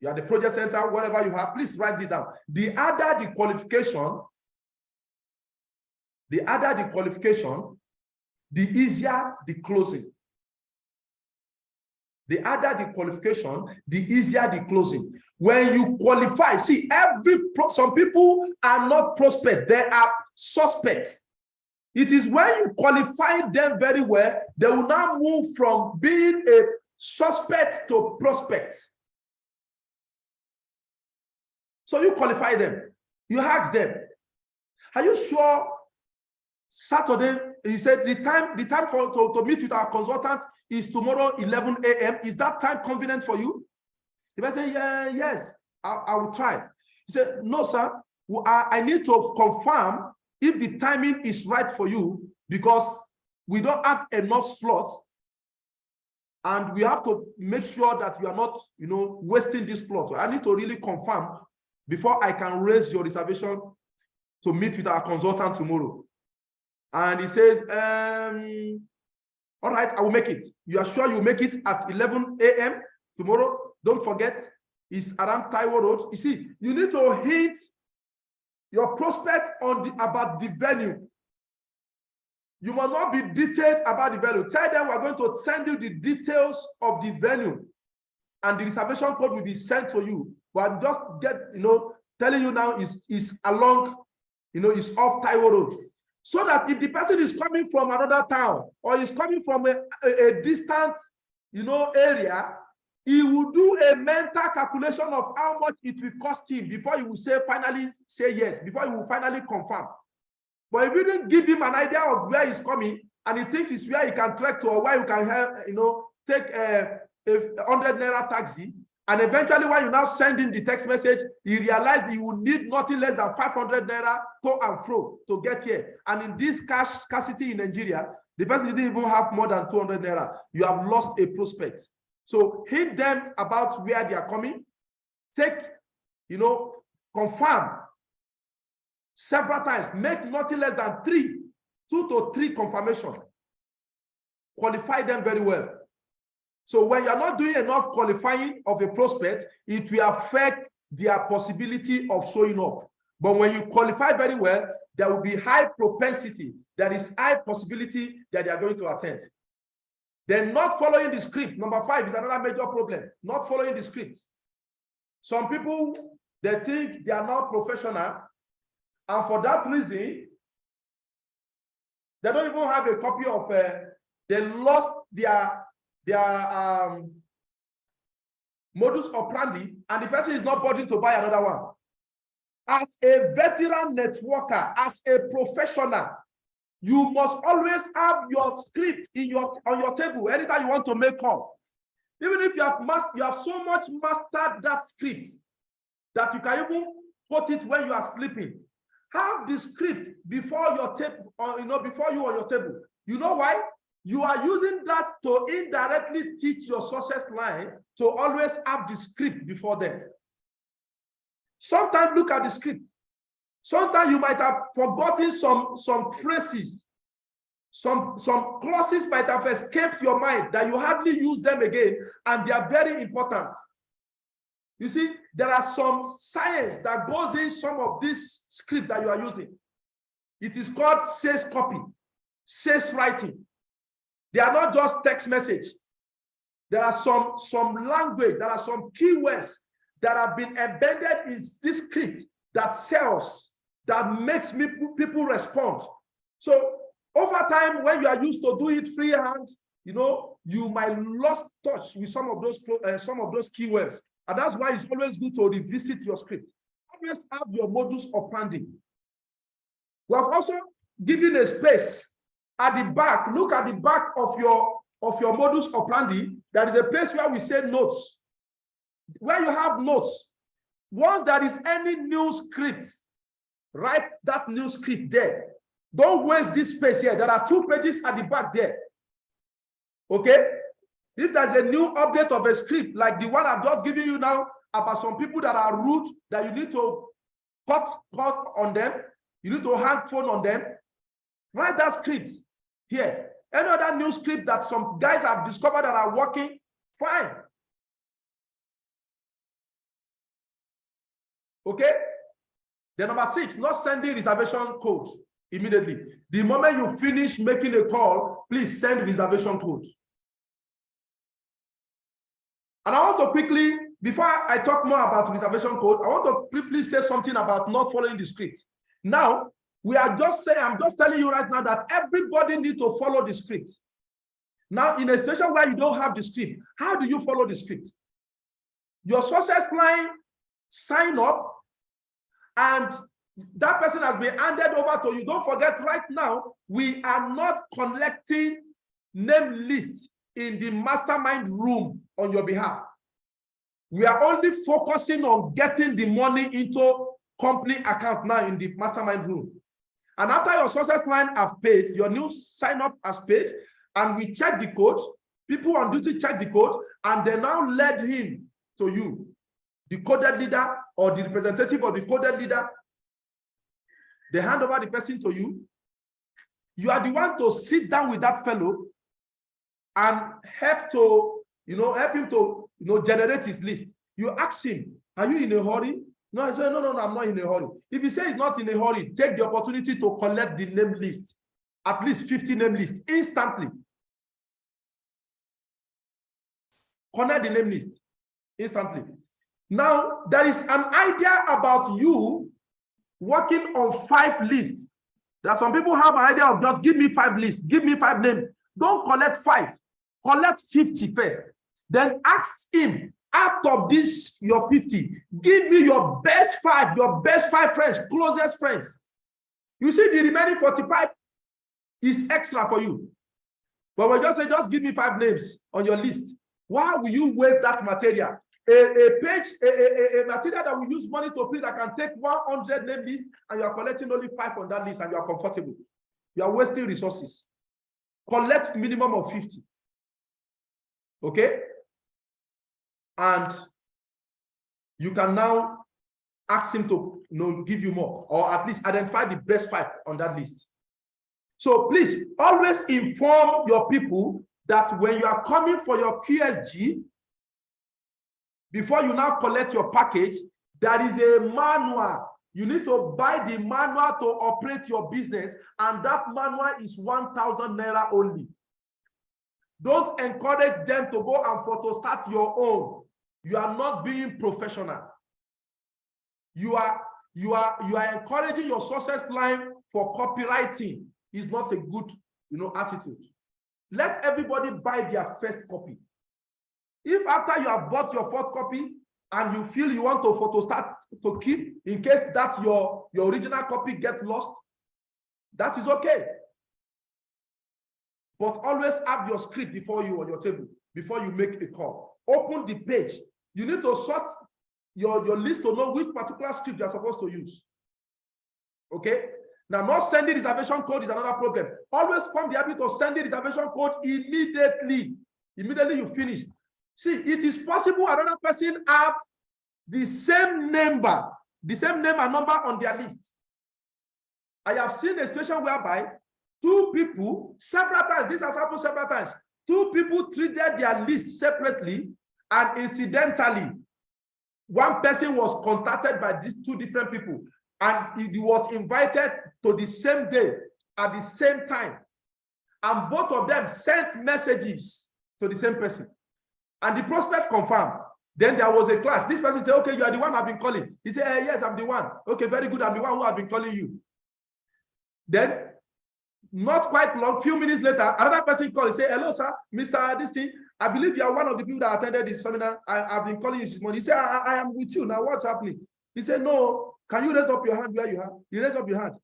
you are the project center, whatever you have, please write it down. The harder the qualification, the easier the closing. The harder the qualification, the easier the closing. When you qualify, see, some people are not prospects, they are suspects. It is when you qualify them very well, they will now move from being a suspect to prospect. So you qualify them. You ask them, are you sure Saturday, he said the time to meet with our consultant is tomorrow 11 a.m. Is that time convenient for you? If I say, yes, I will try. He said, no, sir, I need to confirm if the timing is right for you because we don't have enough slots and we have to make sure that you are not, wasting this slot. So I need to really confirm before I can raise your reservation to meet with our consultant tomorrow. And he says, all right, I will make it. You are sure you make it at 11 a.m. tomorrow? Don't forget, it's around Taiwo Road. You see, you need to hint your prospect about the venue. You must not be detailed about the venue. Tell them we're going to send you the details of the venue and the reservation code will be sent to you. But I'm just telling you now is along, it's off Taiwo Road. So that if the person is coming from another town or is coming from a distant, area, he will do a mental calculation of how much it will cost him before he will finally say yes, before he will finally confirm. But if you didn't give him an idea of where he's coming and he thinks it's where he can trek to or where you can have, take a 100 naira taxi, and eventually when you now send him the text message, he realized he will need nothing less than 500 naira to and fro to get here. And in this cash scarcity in Nigeria, the person didn't even have more than 200 naira. You have lost a prospect. So hint them about where they are coming. Confirm several times. Make nothing less than 2 to 3 confirmations. Qualify them very well. So when you're not doing enough qualifying of a prospect, it will affect their possibility of showing up. But when you qualify very well, there will be high propensity. There is high possibility that they are going to attend. Then not following the script. Number 5 is another major problem. Not following the script. Some people, they think they are not professional. And for that reason, they don't even have a copy of, they lost their modus operandi, and the person is not bothering to buy another one. As a veteran networker, as a professional, you must always have your script on your table anytime you want to make call. Even if you have so much mastered that script that you can even put it when you are sleeping. Have the script before your table, or before you on your table. You know why? You are using that to indirectly teach your success line to always have the script before them. Sometimes look at the script. Sometimes you might have forgotten some phrases. Some clauses might have escaped your mind that you hardly use them again, and they are very important. You see, there are some science that goes in some of this script that you are using. It is called sales copy, sales writing. They are not just text message. There are some language, there are some keywords that have been embedded in this script that sells, that makes people respond. So over time, when you are used to do it freehand, you know, you might lost touch with some of those keywords. And that's why it's always good to revisit your script. Always have your modus operandi. We have also given a space at the back. Look at the back of your modus operandi. There is a place where we say notes. Where you have notes, once there is any new script, write that new script there. Don't waste this space here. There are 2 pages at the back there. Okay? If there's a new update of a script, like the one I've just given you now, about some people that are rude, that you need to cut on them, you need to hang phone on them, write that script here. Any other new script that some guys have discovered that are working, fine. Okay? Then number 6, not sending reservation codes immediately. The moment you finish making a call, please send reservation codes. And I want to quickly, before I talk more about reservation code, I want to quickly say something about not following the script. Now, I'm just telling you right now that everybody needs to follow the script. Now, in a situation where you don't have the script, how do you follow the script? Your success line sign up, and that person has been handed over to you. Don't forget, right now, we are not collecting name lists in the mastermind room on your behalf. We are only focusing on getting the money into company account now in the mastermind room. And after your success line have paid, your new sign up has paid, and we check the code, people on duty check the code, and they now led him to you, the coded leader or the representative of the coded leader. They hand over the person to you. You are the one to sit down with that fellow and help him to generate his list. You ask him, are you in a hurry? No, I say, no, I'm not in a hurry. If he says he's not in a hurry, take the opportunity to collect the name list, at least 50 name lists instantly. Connect the name list instantly. Now, there is an idea about you working on 5 lists. There are some people who have an idea of just give me 5 lists, give me 5 names. Don't collect 5, collect 50 first. Then ask him, out of this, your 50, give me your best 5 friends, closest friends. You see, the remaining 45 is extra for you. But we just say, just give me 5 names on your list. Why will you waste that material? A material that we use money to print that can take 100 name lists, and you are collecting only 5 on that list, and you are comfortable. You are wasting resources. Collect minimum of 50. Okay? And you can now ask him to give you more, or at least identify the best 5 on that list. So please always inform your people that when you are coming for your QSG, before you now collect your package, there is a manual. You need to buy the manual to operate your business, and that manual is 1,000 naira only. Don't encourage them to go and photo start your own. You are not being professional. You are encouraging your success line for copywriting. Is not a good attitude. Let everybody buy their first copy. If after you have bought your 4th copy and you feel you want to photo start to keep in case that your original copy gets lost, that is okay. But always have your script before you on your table, before you make a call. Open the page. You need to sort your list to know which particular script you're supposed to use. Okay? Now, not sending reservation code is another problem. Always form the habit of sending reservation code immediately. Immediately you finish. See, it is possible another person have the same name and number on their list. I have seen a situation whereby 2 people, several times, this has happened several times, 2 people treated their list separately, and incidentally, one person was contacted by these two different people, and he was invited to the same day at the same time. And both of them sent messages to the same person. And the prospect confirmed. Then there was a clash. This person said, okay, you are the one I've been calling. He said, yes, I'm the one. Okay, very good. I'm the one who have been calling you. Then, not quite long, few minutes later, another person called. He said, hello, sir, Mr. This thing. I believe you are one of the people that attended this seminar. I've been calling you this morning. He said, I am with you. Now, what's happening? He said, no, can you raise up your hand where you are? You raise up your hand.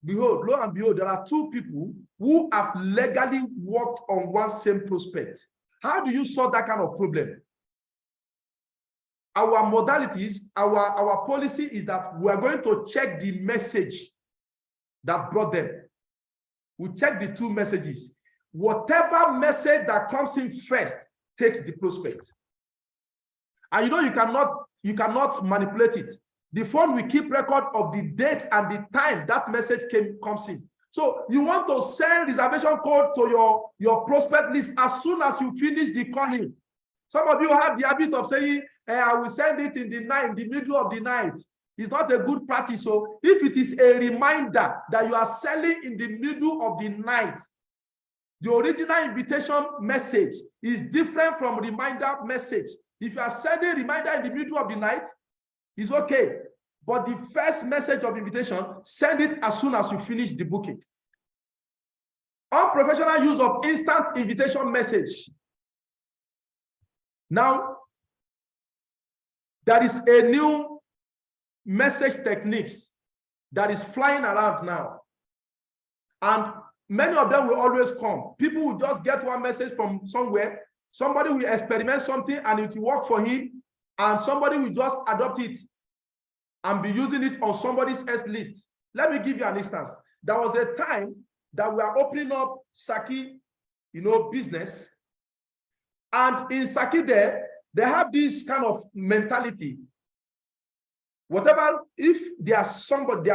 Behold, lo and behold, there are two people who have legally worked on one same prospect. How do you solve that kind of problem? Our modalities, our policy is that we are going to check the message that brought them. We check the two messages. Whatever message that comes in first takes the prospect. And you know, you cannot manipulate it. The phone will keep record of the date and the time that message comes in. So you want to send reservation code to your prospect list as soon as you finish the calling. Some of you have the habit of saying, I will send it in the night, in the middle of the night. It's not a good practice. So if it is a reminder that you are selling in the middle of the night, the original invitation message is different from reminder message. If you are sending reminder in the middle of the night, it's okay. But the first message of invitation, send it as soon as you finish the booking. Unprofessional use of instant invitation message. Now, there is a new message techniques that is flying around now. And many of them will always come. People will just get one message from somewhere. Somebody will experiment something and it will work for him. And somebody will just adopt it and be using it on somebody else's list. Let me give you an instance. There was a time that we are opening up Saki, business. And in Saki they have this kind of mentality. Whatever, if their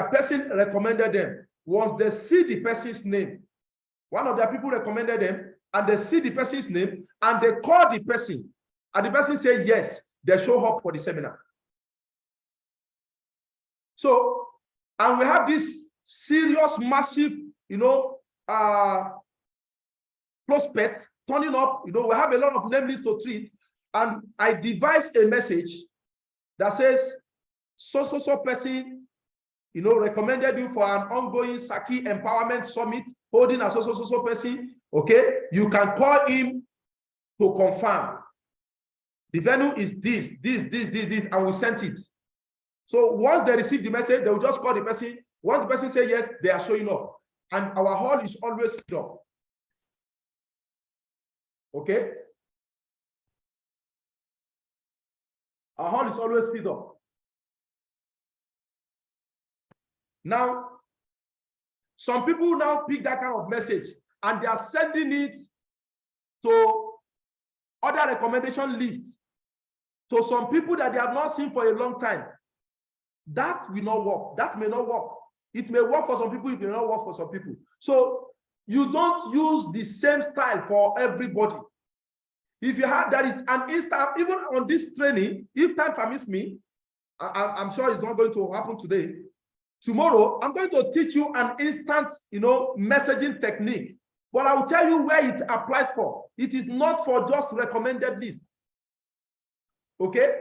person recommended them, once they see the person's name, one of their people recommended them, and they see the person's name, and they call the person, and the person says yes, they show up for the seminar. So, and we have this serious, massive, prospects turning up. We have a lot of name lists to treat, and I devised a message that says, so person, recommended you for an ongoing Saki Empowerment Summit holding a so person. Okay, you can call him to confirm. The venue is this, and we sent it. So once they receive the message, they will just call the person. Once the person says yes, they are showing up. And our hall is always filled up. Okay? Our hall is always filled up. Now, some people now pick that kind of message and they are sending it to other recommendation lists, to some people that they have not seen for a long time. That will not work. That may not work. It may work for some people, it may not work for some people. So you don't use the same style for everybody. If you have, there is an instant, even on this training, if time permits me, I'm sure it's not going to happen today. Tomorrow, I'm going to teach you an instant, messaging technique. But I will tell you where it applies for. It is not for just recommended list. Okay?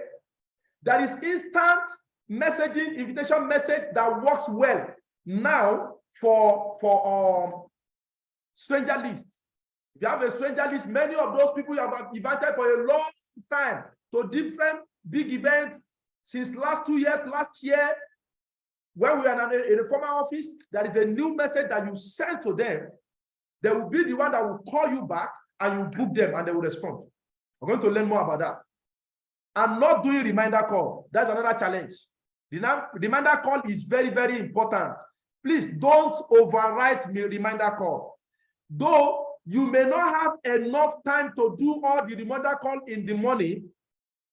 There is instant messaging, invitation message that works well now for stranger list. If you have a stranger list, many of those people you have invited for a long time to different big events since last 2 years, last year, when we are in a former office, there is a new message that you send to them. They will be the one that will call you back and you book them and they will respond. We're going to learn more about that. And not doing reminder call. That's another challenge. The reminder call is very, very important. Please don't overwrite me reminder call. Though you may not have enough time to do all the reminder call in the morning,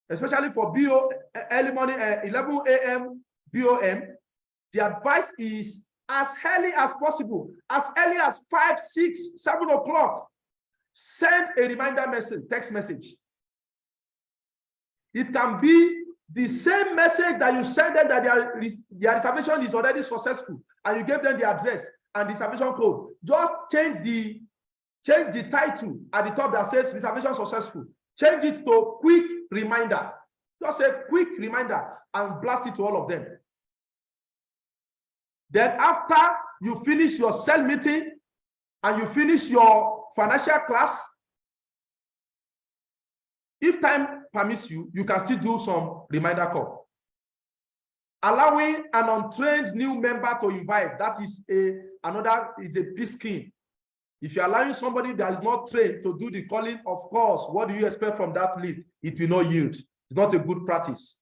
especially for BO early morning, 11 a.m. BOM, the advice is as early as possible, as early as 5, 6, 7 o'clock, send a reminder message, text message. It can be the same message that you send them that their reservation is already successful, and you gave them the address and the reservation code, just change the title at the top that says reservation successful. Change it to quick reminder. Just a quick reminder and blast it to all of them. Then after you finish your cell meeting and you finish your financial class, if time permits you, you can still do some reminder call. Allowing an untrained new member to invite, that is a big scheme. If you're allowing somebody that is not trained to do the calling, of course, what do you expect from that list? It will not yield. It's not a good practice.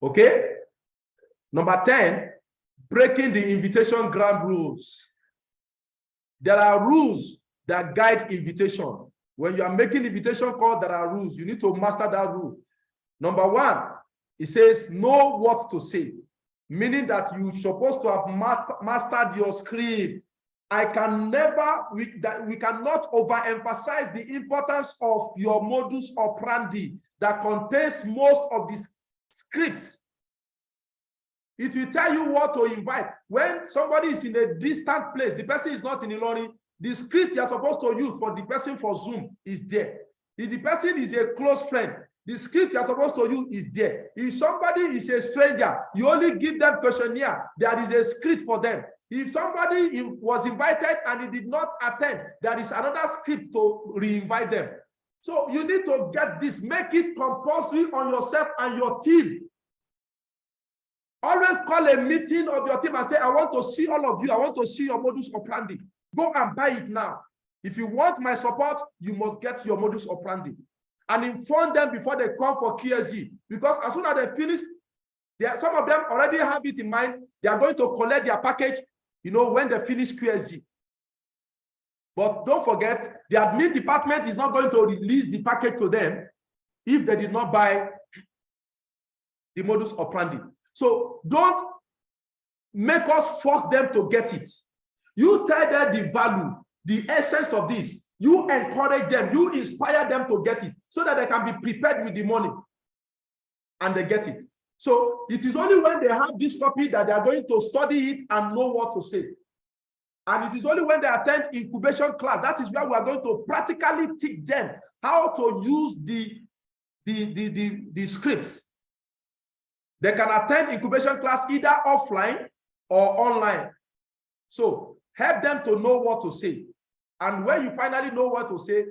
Okay? Number 10, breaking the invitation ground rules. There are rules that guide invitation. When you are making invitation call, there are rules. You need to master that rule. Number 1, it says know what to say, meaning that you're supposed to have mastered your script. We cannot overemphasize the importance of your modus operandi that contains most of the scripts. It will tell you what to invite. When somebody is in a distant place, the person is not in Ilorin, the script you're supposed to use for the person for Zoom is there. If the person is a close friend, the script you're supposed to use is there. If somebody is a stranger, you only give them questionnaire. There is a script for them. If somebody was invited and he did not attend, there is another script to re-invite them. So you need to get this, make it compulsory on yourself and your team. Always call a meeting of your team and say, I want to see all of you. I want to see your modus operandi. Go and buy it now. If you want my support, you must get your modus operandi. And inform them before they come for QSG. Because as soon as they finish, some of them already have it in mind. They are going to collect their package, when they finish QSG. But don't forget, the admin department is not going to release the package to them if they did not buy the modus operandi. So don't make us force them to get it. You tell them the value, the essence of this. You encourage them, you inspire them to get it so that they can be prepared with the money and they get it. So it is only when they have this copy that they are going to study it and know what to say. And it is only when they attend incubation class, that is where we are going to practically teach them how to use the scripts. They can attend incubation class either offline or online. So help them to know what to say. And when you finally know what to say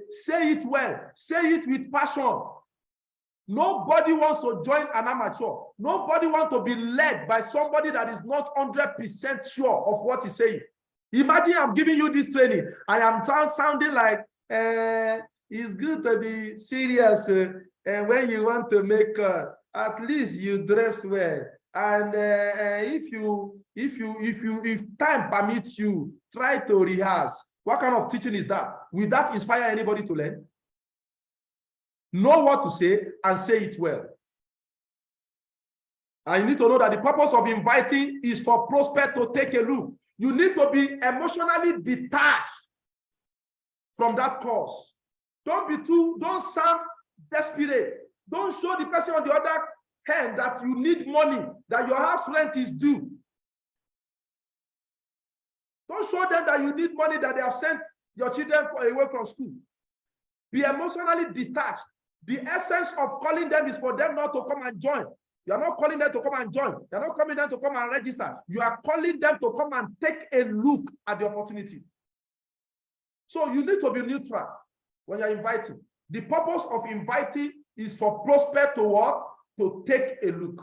it well, say it with passion. Nobody wants to join an amateur. Nobody wants to be led by somebody that is not 100% sure of what he's saying. Imagine I'm giving you this training. I am sounding like it's good to be serious. And when you want to make at least you dress well. And if time permits you, try to rehearse. What kind of teaching is that? Will that inspire anybody to learn? Know what to say and say it well. And you need to know that the purpose of inviting is for prospect to take a look. You need to be emotionally detached from that cause. Don't sound desperate. Don't show the person on the other hand that you need money, that your house rent is due. Don't show them that you need money, that they have sent your children away from school. Be emotionally detached. The essence of calling them is for them not to come and join. You are not calling them to come and join. You are not calling them to come and register. You are calling them to come and take a look at the opportunity. So you need to be neutral when you're inviting. The purpose of inviting is for prospect to what? To take a look.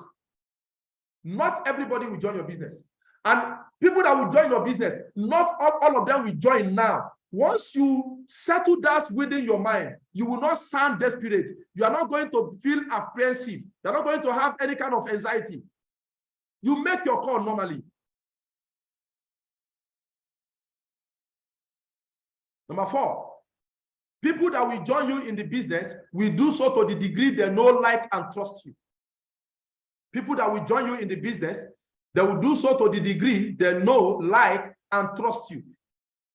Not everybody will join your business. And people that will join your business, not all of them will join now. Once you settle that within your mind, you will not sound desperate. You are not going to feel apprehensive. You are not going to have any kind of anxiety. You make your call normally. Number 4, people that will join you in the business will do so to the degree they know, like, and trust you. People that will join you in the business, they will do so to the degree they know, like, and trust you.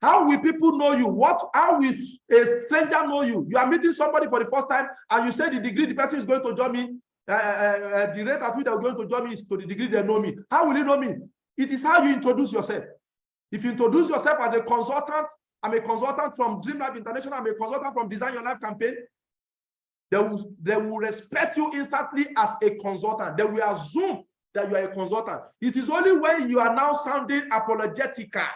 How will people know you? How will a stranger know you? You are meeting somebody for the first time and you say the degree the person is going to join me the rate at which they're going to join me is to the degree they know me. How will you know me? It is how you introduce yourself. If you introduce yourself as a consultant, I'm a consultant from Dream Life International, I'm a consultant from Design Your Life Campaign, they will respect you instantly as a consultant. They will assume that you are a consultant. It is only when you are now sounding apologetica.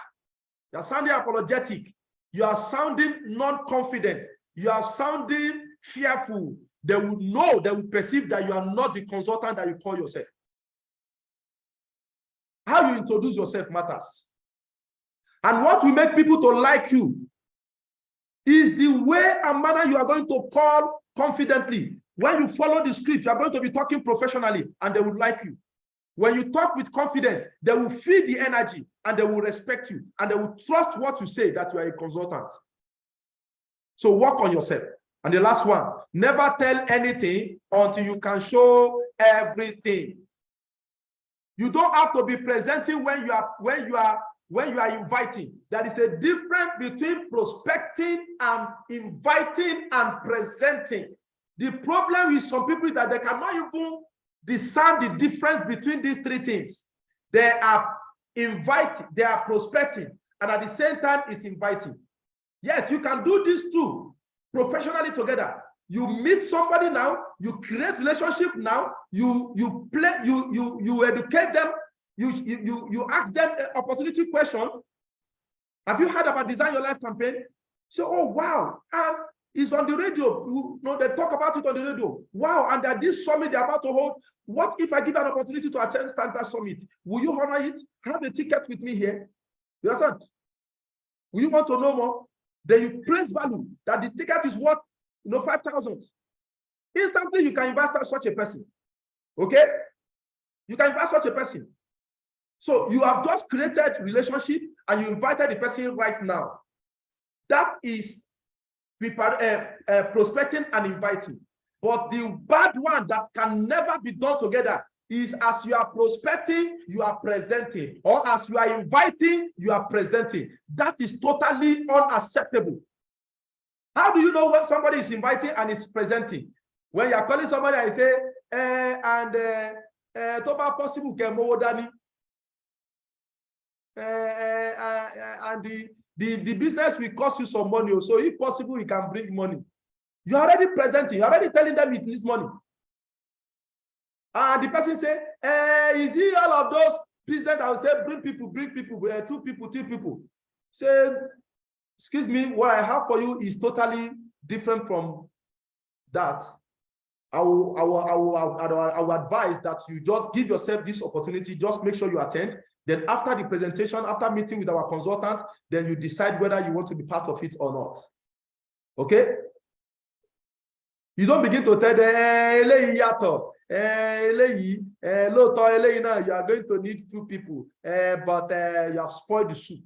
You are sounding apologetic. You are sounding non-confident. You are sounding fearful. They will know, they will perceive that you are not the consultant that you call yourself. How you introduce yourself matters. And what will make people to like you is the way and manner you are going to call confidently. When you follow the script, you are going to be talking professionally and they will like you. When you talk with confidence, they will feel the energy and they will respect you and they will trust what you say that you are a consultant. So work on yourself. And the last one, never tell anything until you can show everything. You don't have to be presenting when you are inviting. There is a difference between prospecting and inviting and presenting. The problem with some people is that they cannot even discern the difference between these three things. They are inviting, they are prospecting, and at the same time is inviting. Yes, you can do these two professionally together. You meet somebody now, you create relationship now, you educate them, you ask them an opportunity question. Have you heard about Design Your Life Campaign? So, oh wow, and it's on the radio. You know, they talk about it on the radio. Wow, and at this summit they're about to hold. What if I give an opportunity to attend Standard Summit? Will you honor it? Have a ticket with me here. You understand? Will you want to know more? Then you place value that the ticket is worth, 5,000. Instantly, you can invite such a person. Okay? You can invite such a person. So you have just created relationship and you invited the person right now. That is prospecting and inviting. But the bad one that can never be done together is as you are prospecting, you are presenting, or as you are inviting, you are presenting. That is totally unacceptable. How do you know when somebody is inviting and is presenting? When you are calling somebody and say, toba possible can more than and the business will cost you some money. So if possible, you can bring money. You're already presenting, you're already telling them it needs money. And the person say, is he all of those business that will say, bring people, 2 people, 3 people? Say, excuse me, what I have for you is totally different from that. I will advise that you just give yourself this opportunity, just make sure you attend. Then after the presentation, after meeting with our consultant, then you decide whether you want to be part of it or not. Okay? You don't begin to tell them, you are going to need 2 people, but you have spoiled the soup.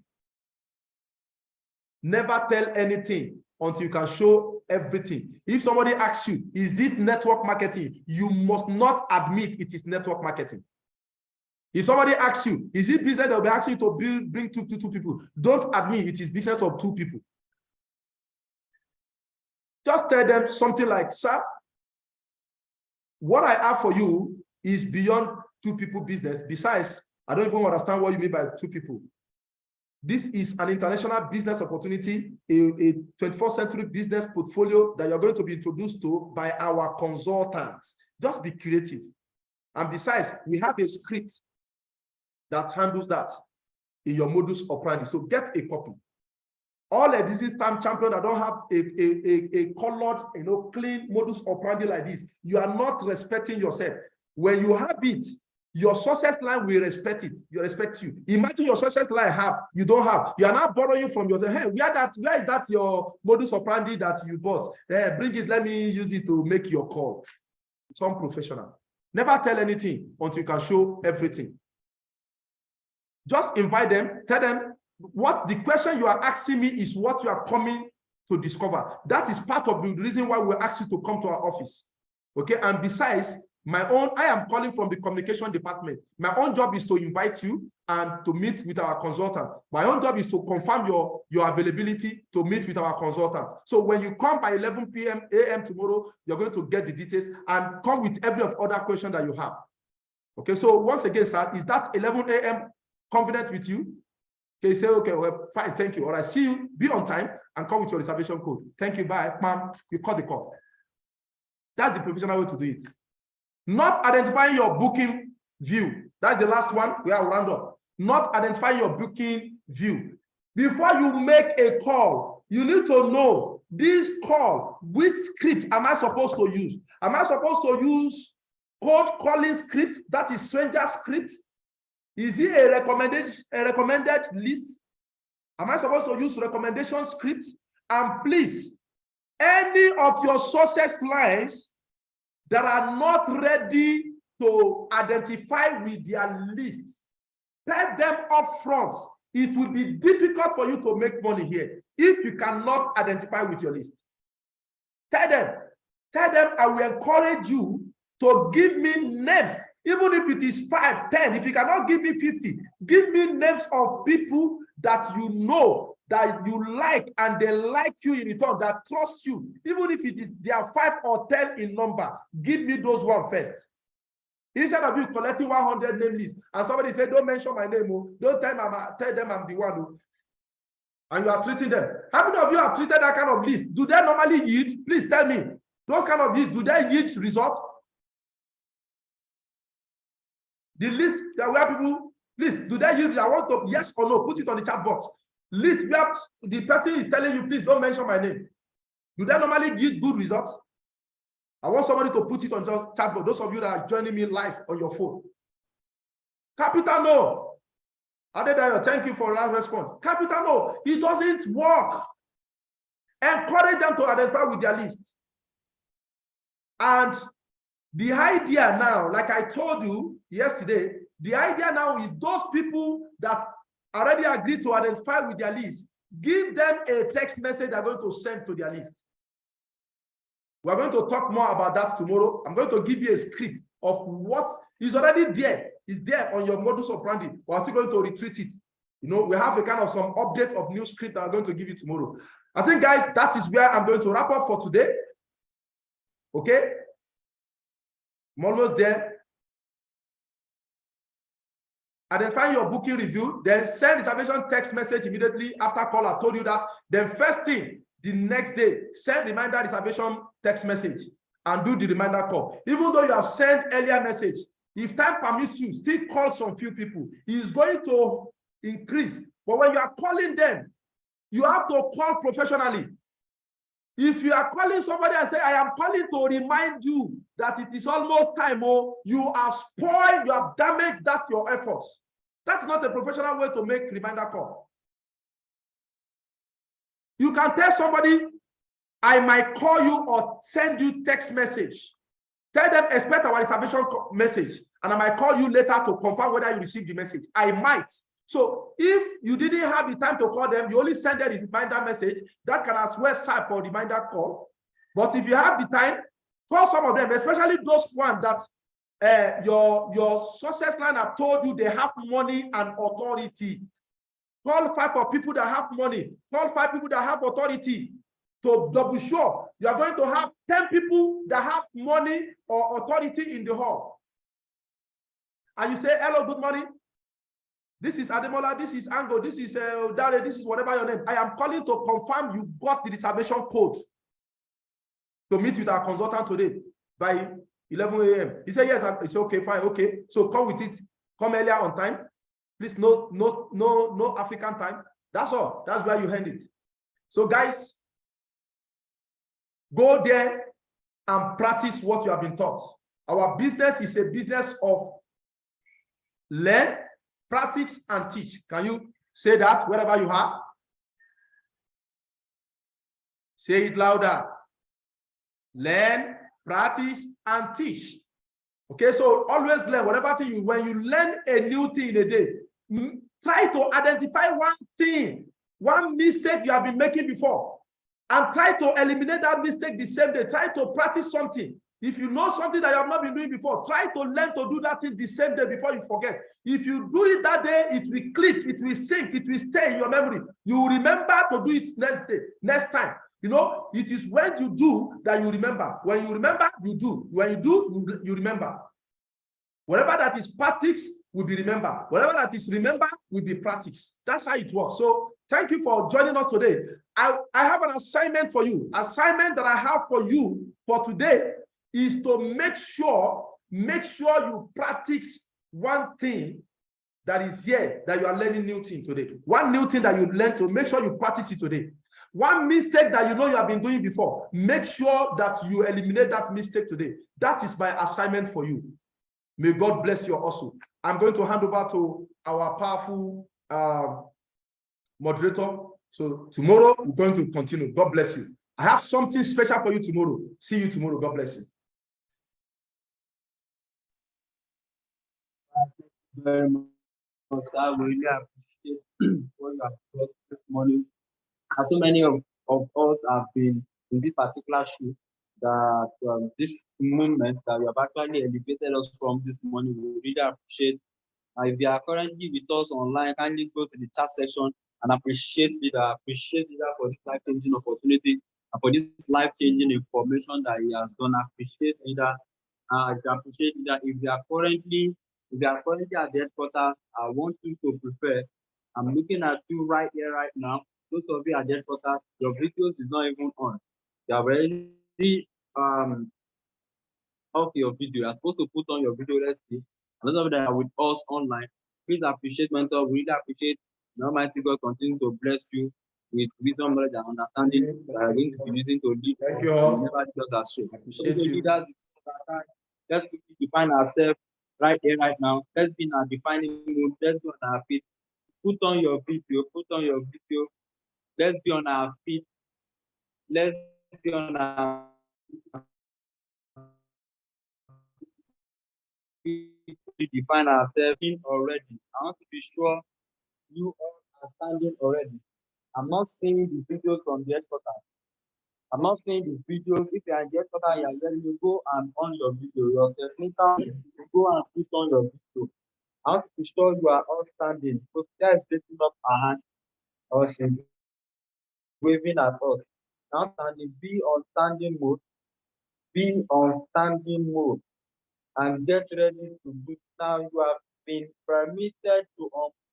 Never tell anything until you can show everything. If somebody asks you, is it network marketing? You must not admit it is network marketing. If somebody asks you, is it business, they'll be asking you to bring two people. Don't admit it is business of 2 people. Just tell them something like, sir, what I have for you is beyond 2 people business. Besides, I don't even understand what you mean by 2 people. This is an international business opportunity, a 21st century business portfolio that you're going to be introduced to by our consultants. Just be creative. And besides, we have a script that handles that in your modus operandi. So get a copy. All a disease time champion that don't have a colored, clean modus operandi like this, you are not respecting yourself. When you have it, your success line will respect it. You respect you. Imagine your success line you don't have. You are now borrowing from yourself. Hey, where is that your modus operandi that you bought? Bring it. Let me use it to make your call. It's unprofessional. Never tell anything until you can show everything. Just invite them. Tell them what the question you are asking me is what you are coming to discover. That is part of the reason why we ask you to come to our office. Okay. And besides, I am calling from the communication department. My own job is to invite you and to meet with our consultant. My own job is to confirm your availability to meet with our consultant. So when you come by 11 a.m. tomorrow, you're going to get the details and come with every other question that you have. Okay, so once again, sir, is that 11 a.m. confident with you? Okay, say, okay, well, fine, thank you. All right, see you, be on time and come with your reservation code. Thank you, bye. Ma'am, you cut the call. That's the professional way to do it. Not identifying your booking view. That's the last one. We are round up. Not identifying your booking view. Before you make a call, you need to know this call, which script am I supposed to use? Am I supposed to use cold calling script? That is stranger script. Is it a recommended list? Am I supposed to use recommendation script? And please, any of your success lines that are not ready to identify with their list, tell them up front. It will be difficult for you to make money here if you cannot identify with your list. Tell them, I will encourage you to give me names, even if it is 5, 10. If you cannot give me 50, give me names of people that you know, that you like, and they like you in return, that trust you. Even if it is they are 5 or 10 in number, give me those one first. Instead of you collecting 100 name lists, and somebody say, don't mention my name, don't tell them I'm the one, and you are treating them. How many of you have treated that kind of list? Do they normally yield? Please tell me. Those kind of lists, do they yield result? The list that where people, please, do they yield? I want to, yes or no, put it on the chat box. List where the person is telling you, please don't mention my name. Do they normally yield good results? I want somebody to put it on the chat box. Those of you that are joining me live on your phone. Capital no. Adedayo, thank you for that response. Capital no. It doesn't work. Encourage them to identify with their list. And the idea now, like I told you yesterday, the idea now is those people that already agreed to identify with their list, give them a text message they're going to send to their list. We're going to talk more about that tomorrow. I'm going to give you a script of what is already there. It's there on your modus operandi. We're still going to retreat it. You know, we have a kind of some update of new script that I'm going to give you tomorrow. I think, guys, that is where I'm going to wrap up for today. Okay? I'm almost there. Identify your booking review, then send reservation text message immediately after call. I told you that. Then first thing, the next day, send reminder reservation text message and do the reminder call. Even though you have sent earlier message, if time permits you, still call some few people. It's going to increase. But when you are calling them, you have to call professionally. If you are calling somebody and say, I am calling to remind you that it is almost time, you have spoiled, you have damaged that your efforts. That's not a professional way to make reminder call. You can tell somebody, I might call you or send you text message. Tell them, expect our reservation message, and I might call you later to confirm whether you received the message. I might. So if you didn't have the time to call them, you only send them a reminder message. That can as well serve for reminder call. But if you have the time, call some of them, especially those ones that your success line have told you they have money and authority. Call 5 for people that have money. Call 5 people that have authority. To double sure, you are going to have 10 people that have money or authority in the hall. And you say, hello, good morning. This is Ademola, this is Ango, this is Dare, this is whatever your name. I am calling to confirm you got the reservation code to meet with our consultant today by 11 a.m. He said, yes, it's okay, fine, okay. So come with it. Come earlier on time. Please, no African time. That's all. That's where you hand it. So guys, go there and practice what you have been taught. Our business is a business of learn, practice, and teach. Can you say that wherever you are? Say it louder. Learn, practice, and teach. Okay, so always learn whatever thing you, when you learn a new thing in a day, try to identify one thing, one mistake you have been making before, and try to eliminate that mistake the same day. Try to practice something. If you know something that you have not been doing before, try to learn to do that thing the same day before you forget. If you do it that day, it will click, it will sink, it will stay in your memory. You will remember to do it next day, next time. You know, it is when you do that you remember. When you remember, you do. When you do, you remember. Whatever that is practice will be remembered. Whatever that is remembered will be practice. That's how it works. So thank you for joining us today. I have an assignment for you. Assignment that I have for you for today is to make sure you practice one thing that is here, that you are learning new thing today. One new thing that you learn, to make sure you practice it today. One mistake that you know you have been doing before, make sure that you eliminate that mistake today. That is my assignment for you. May God bless you also. I'm going to hand over to our powerful moderator. So tomorrow we're going to continue. God bless you. I have something special for you tomorrow. See you tomorrow. God bless you. Very much. I really appreciate what you have brought this morning. As so many of us have been in this particular show, that this moment that you have actually elevated us from this morning, we really appreciate. If you are currently with us online, kindly go to the chat section and appreciate leader for this life-changing opportunity and for this life-changing information that he has done. Appreciate leader. Appreciate leader. If you are currently at the headquarters, I want you to prepare. I'm looking at you right here, right now. Those of you at the headquarters, your videos is not even on. You have already off your video. You're supposed to put on your video. Let's see. Those of you that are with us online, please appreciate mentor. We really appreciate the Almighty God continue to bless you with wisdom, knowledge, and understanding that are going to be using to lead. Thank you all. Never just as so. Appreciate you. Let's quickly define ourselves right here, right now. Let's be in our defining mood. Let's be on our feet. Put on your video. Put on your video. Let's be on our feet. Let's be on our feet. Define ourselves in already. I want to be sure you all are standing already. I'm not seeing the videos from the headquarters. I'm not seeing the videos. If you are in the headquarters, you are letting me go and on your video. Your technical, go and put on your video. I want to be sure you are all standing. So there is lifting up our hand or she's waving at us. Now standing, be on standing mode. Be on standing mode. And get ready to do. Now you have been permitted to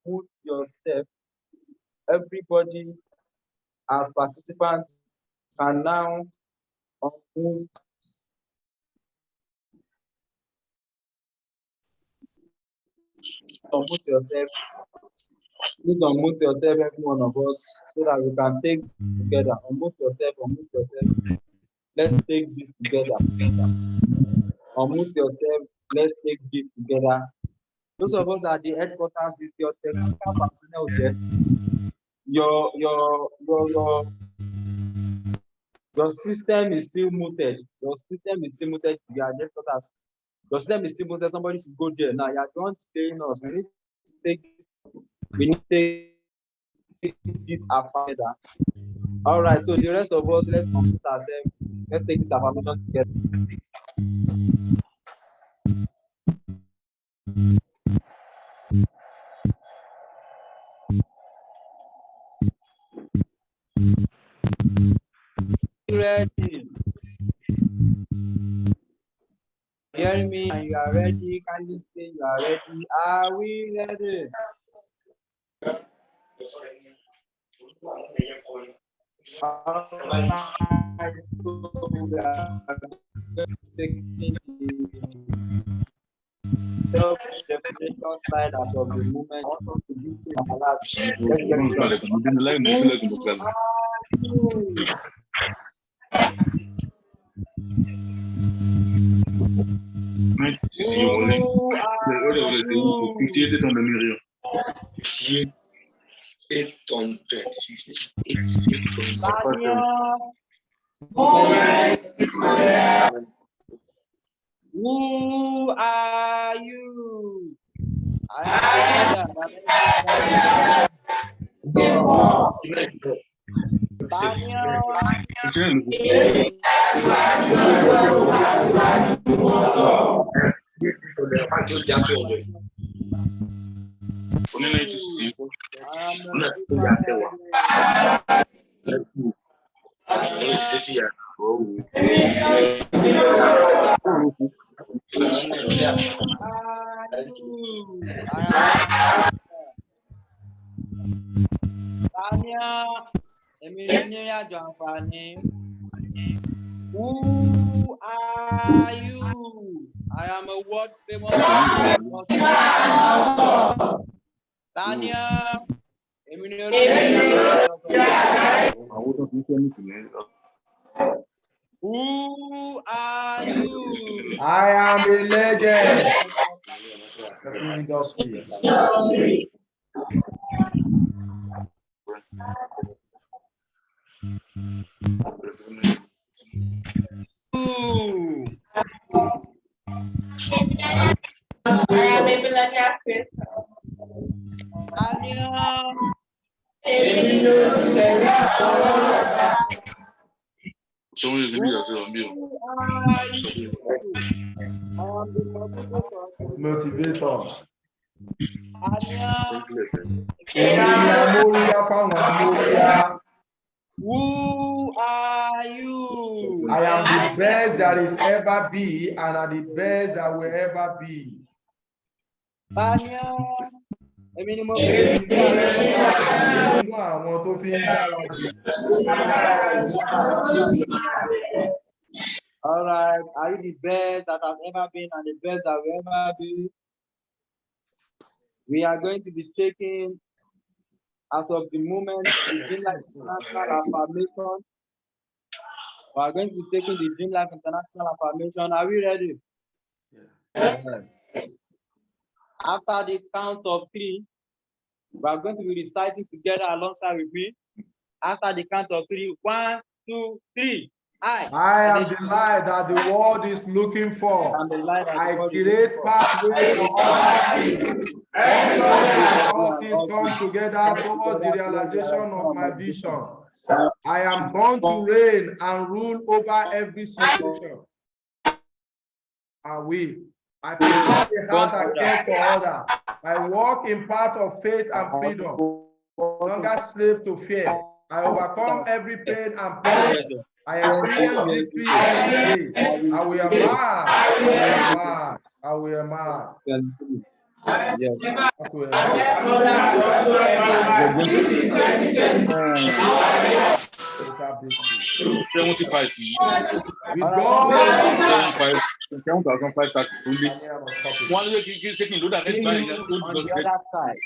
unmute yourself. Everybody as participants can now unmute. Unmute yourself. Please unmute yourself, every one of us, so that we can take this together. Unmute yourself. Let's take this together. Unmute yourself. Let's take this together. Those of us at the headquarters, with your technical personnel there, your system is still muted. Your system is still muted. You are headquarters. Your system is still muted. Somebody should go there. Now you are going to paying us. We need to take this affirmation. All right. So the rest of us, let's complete ourselves. Let's take this affirmation together. Ready? Hear me? And you are ready? Can you say you are ready? Are we ready? Self-definition side of the movement. Who are you? Who are you? I am a world famous. Tanya. Who are you? I am a legend. That's what we just feel. Motivators. Who are you? I am the best that is ever be, and are the best that will ever be. All right, are you the best that has ever been and the best that will ever be? We are going to be taking, as of the moment, the Dream Life International Affirmation. We are going to be taking the Dream Life International Affirmation. Are we ready? Yes. After the count of 3, we are going to be reciting together alongside with me. After the count of 3, 1, 2, 3. I am the light that the world is looking for. I create pathways for all people. All things come together towards the realization of my vision. I am born to reign and rule over every situation. I possess a heart that cares for others. I walk in path of faith and freedom. No longer slave to fear. I overcome every pain and pain. I experience victory every day. I will mad. I will mad. Yes. With God, 7,500 only. One way to take in load and next time on the other side.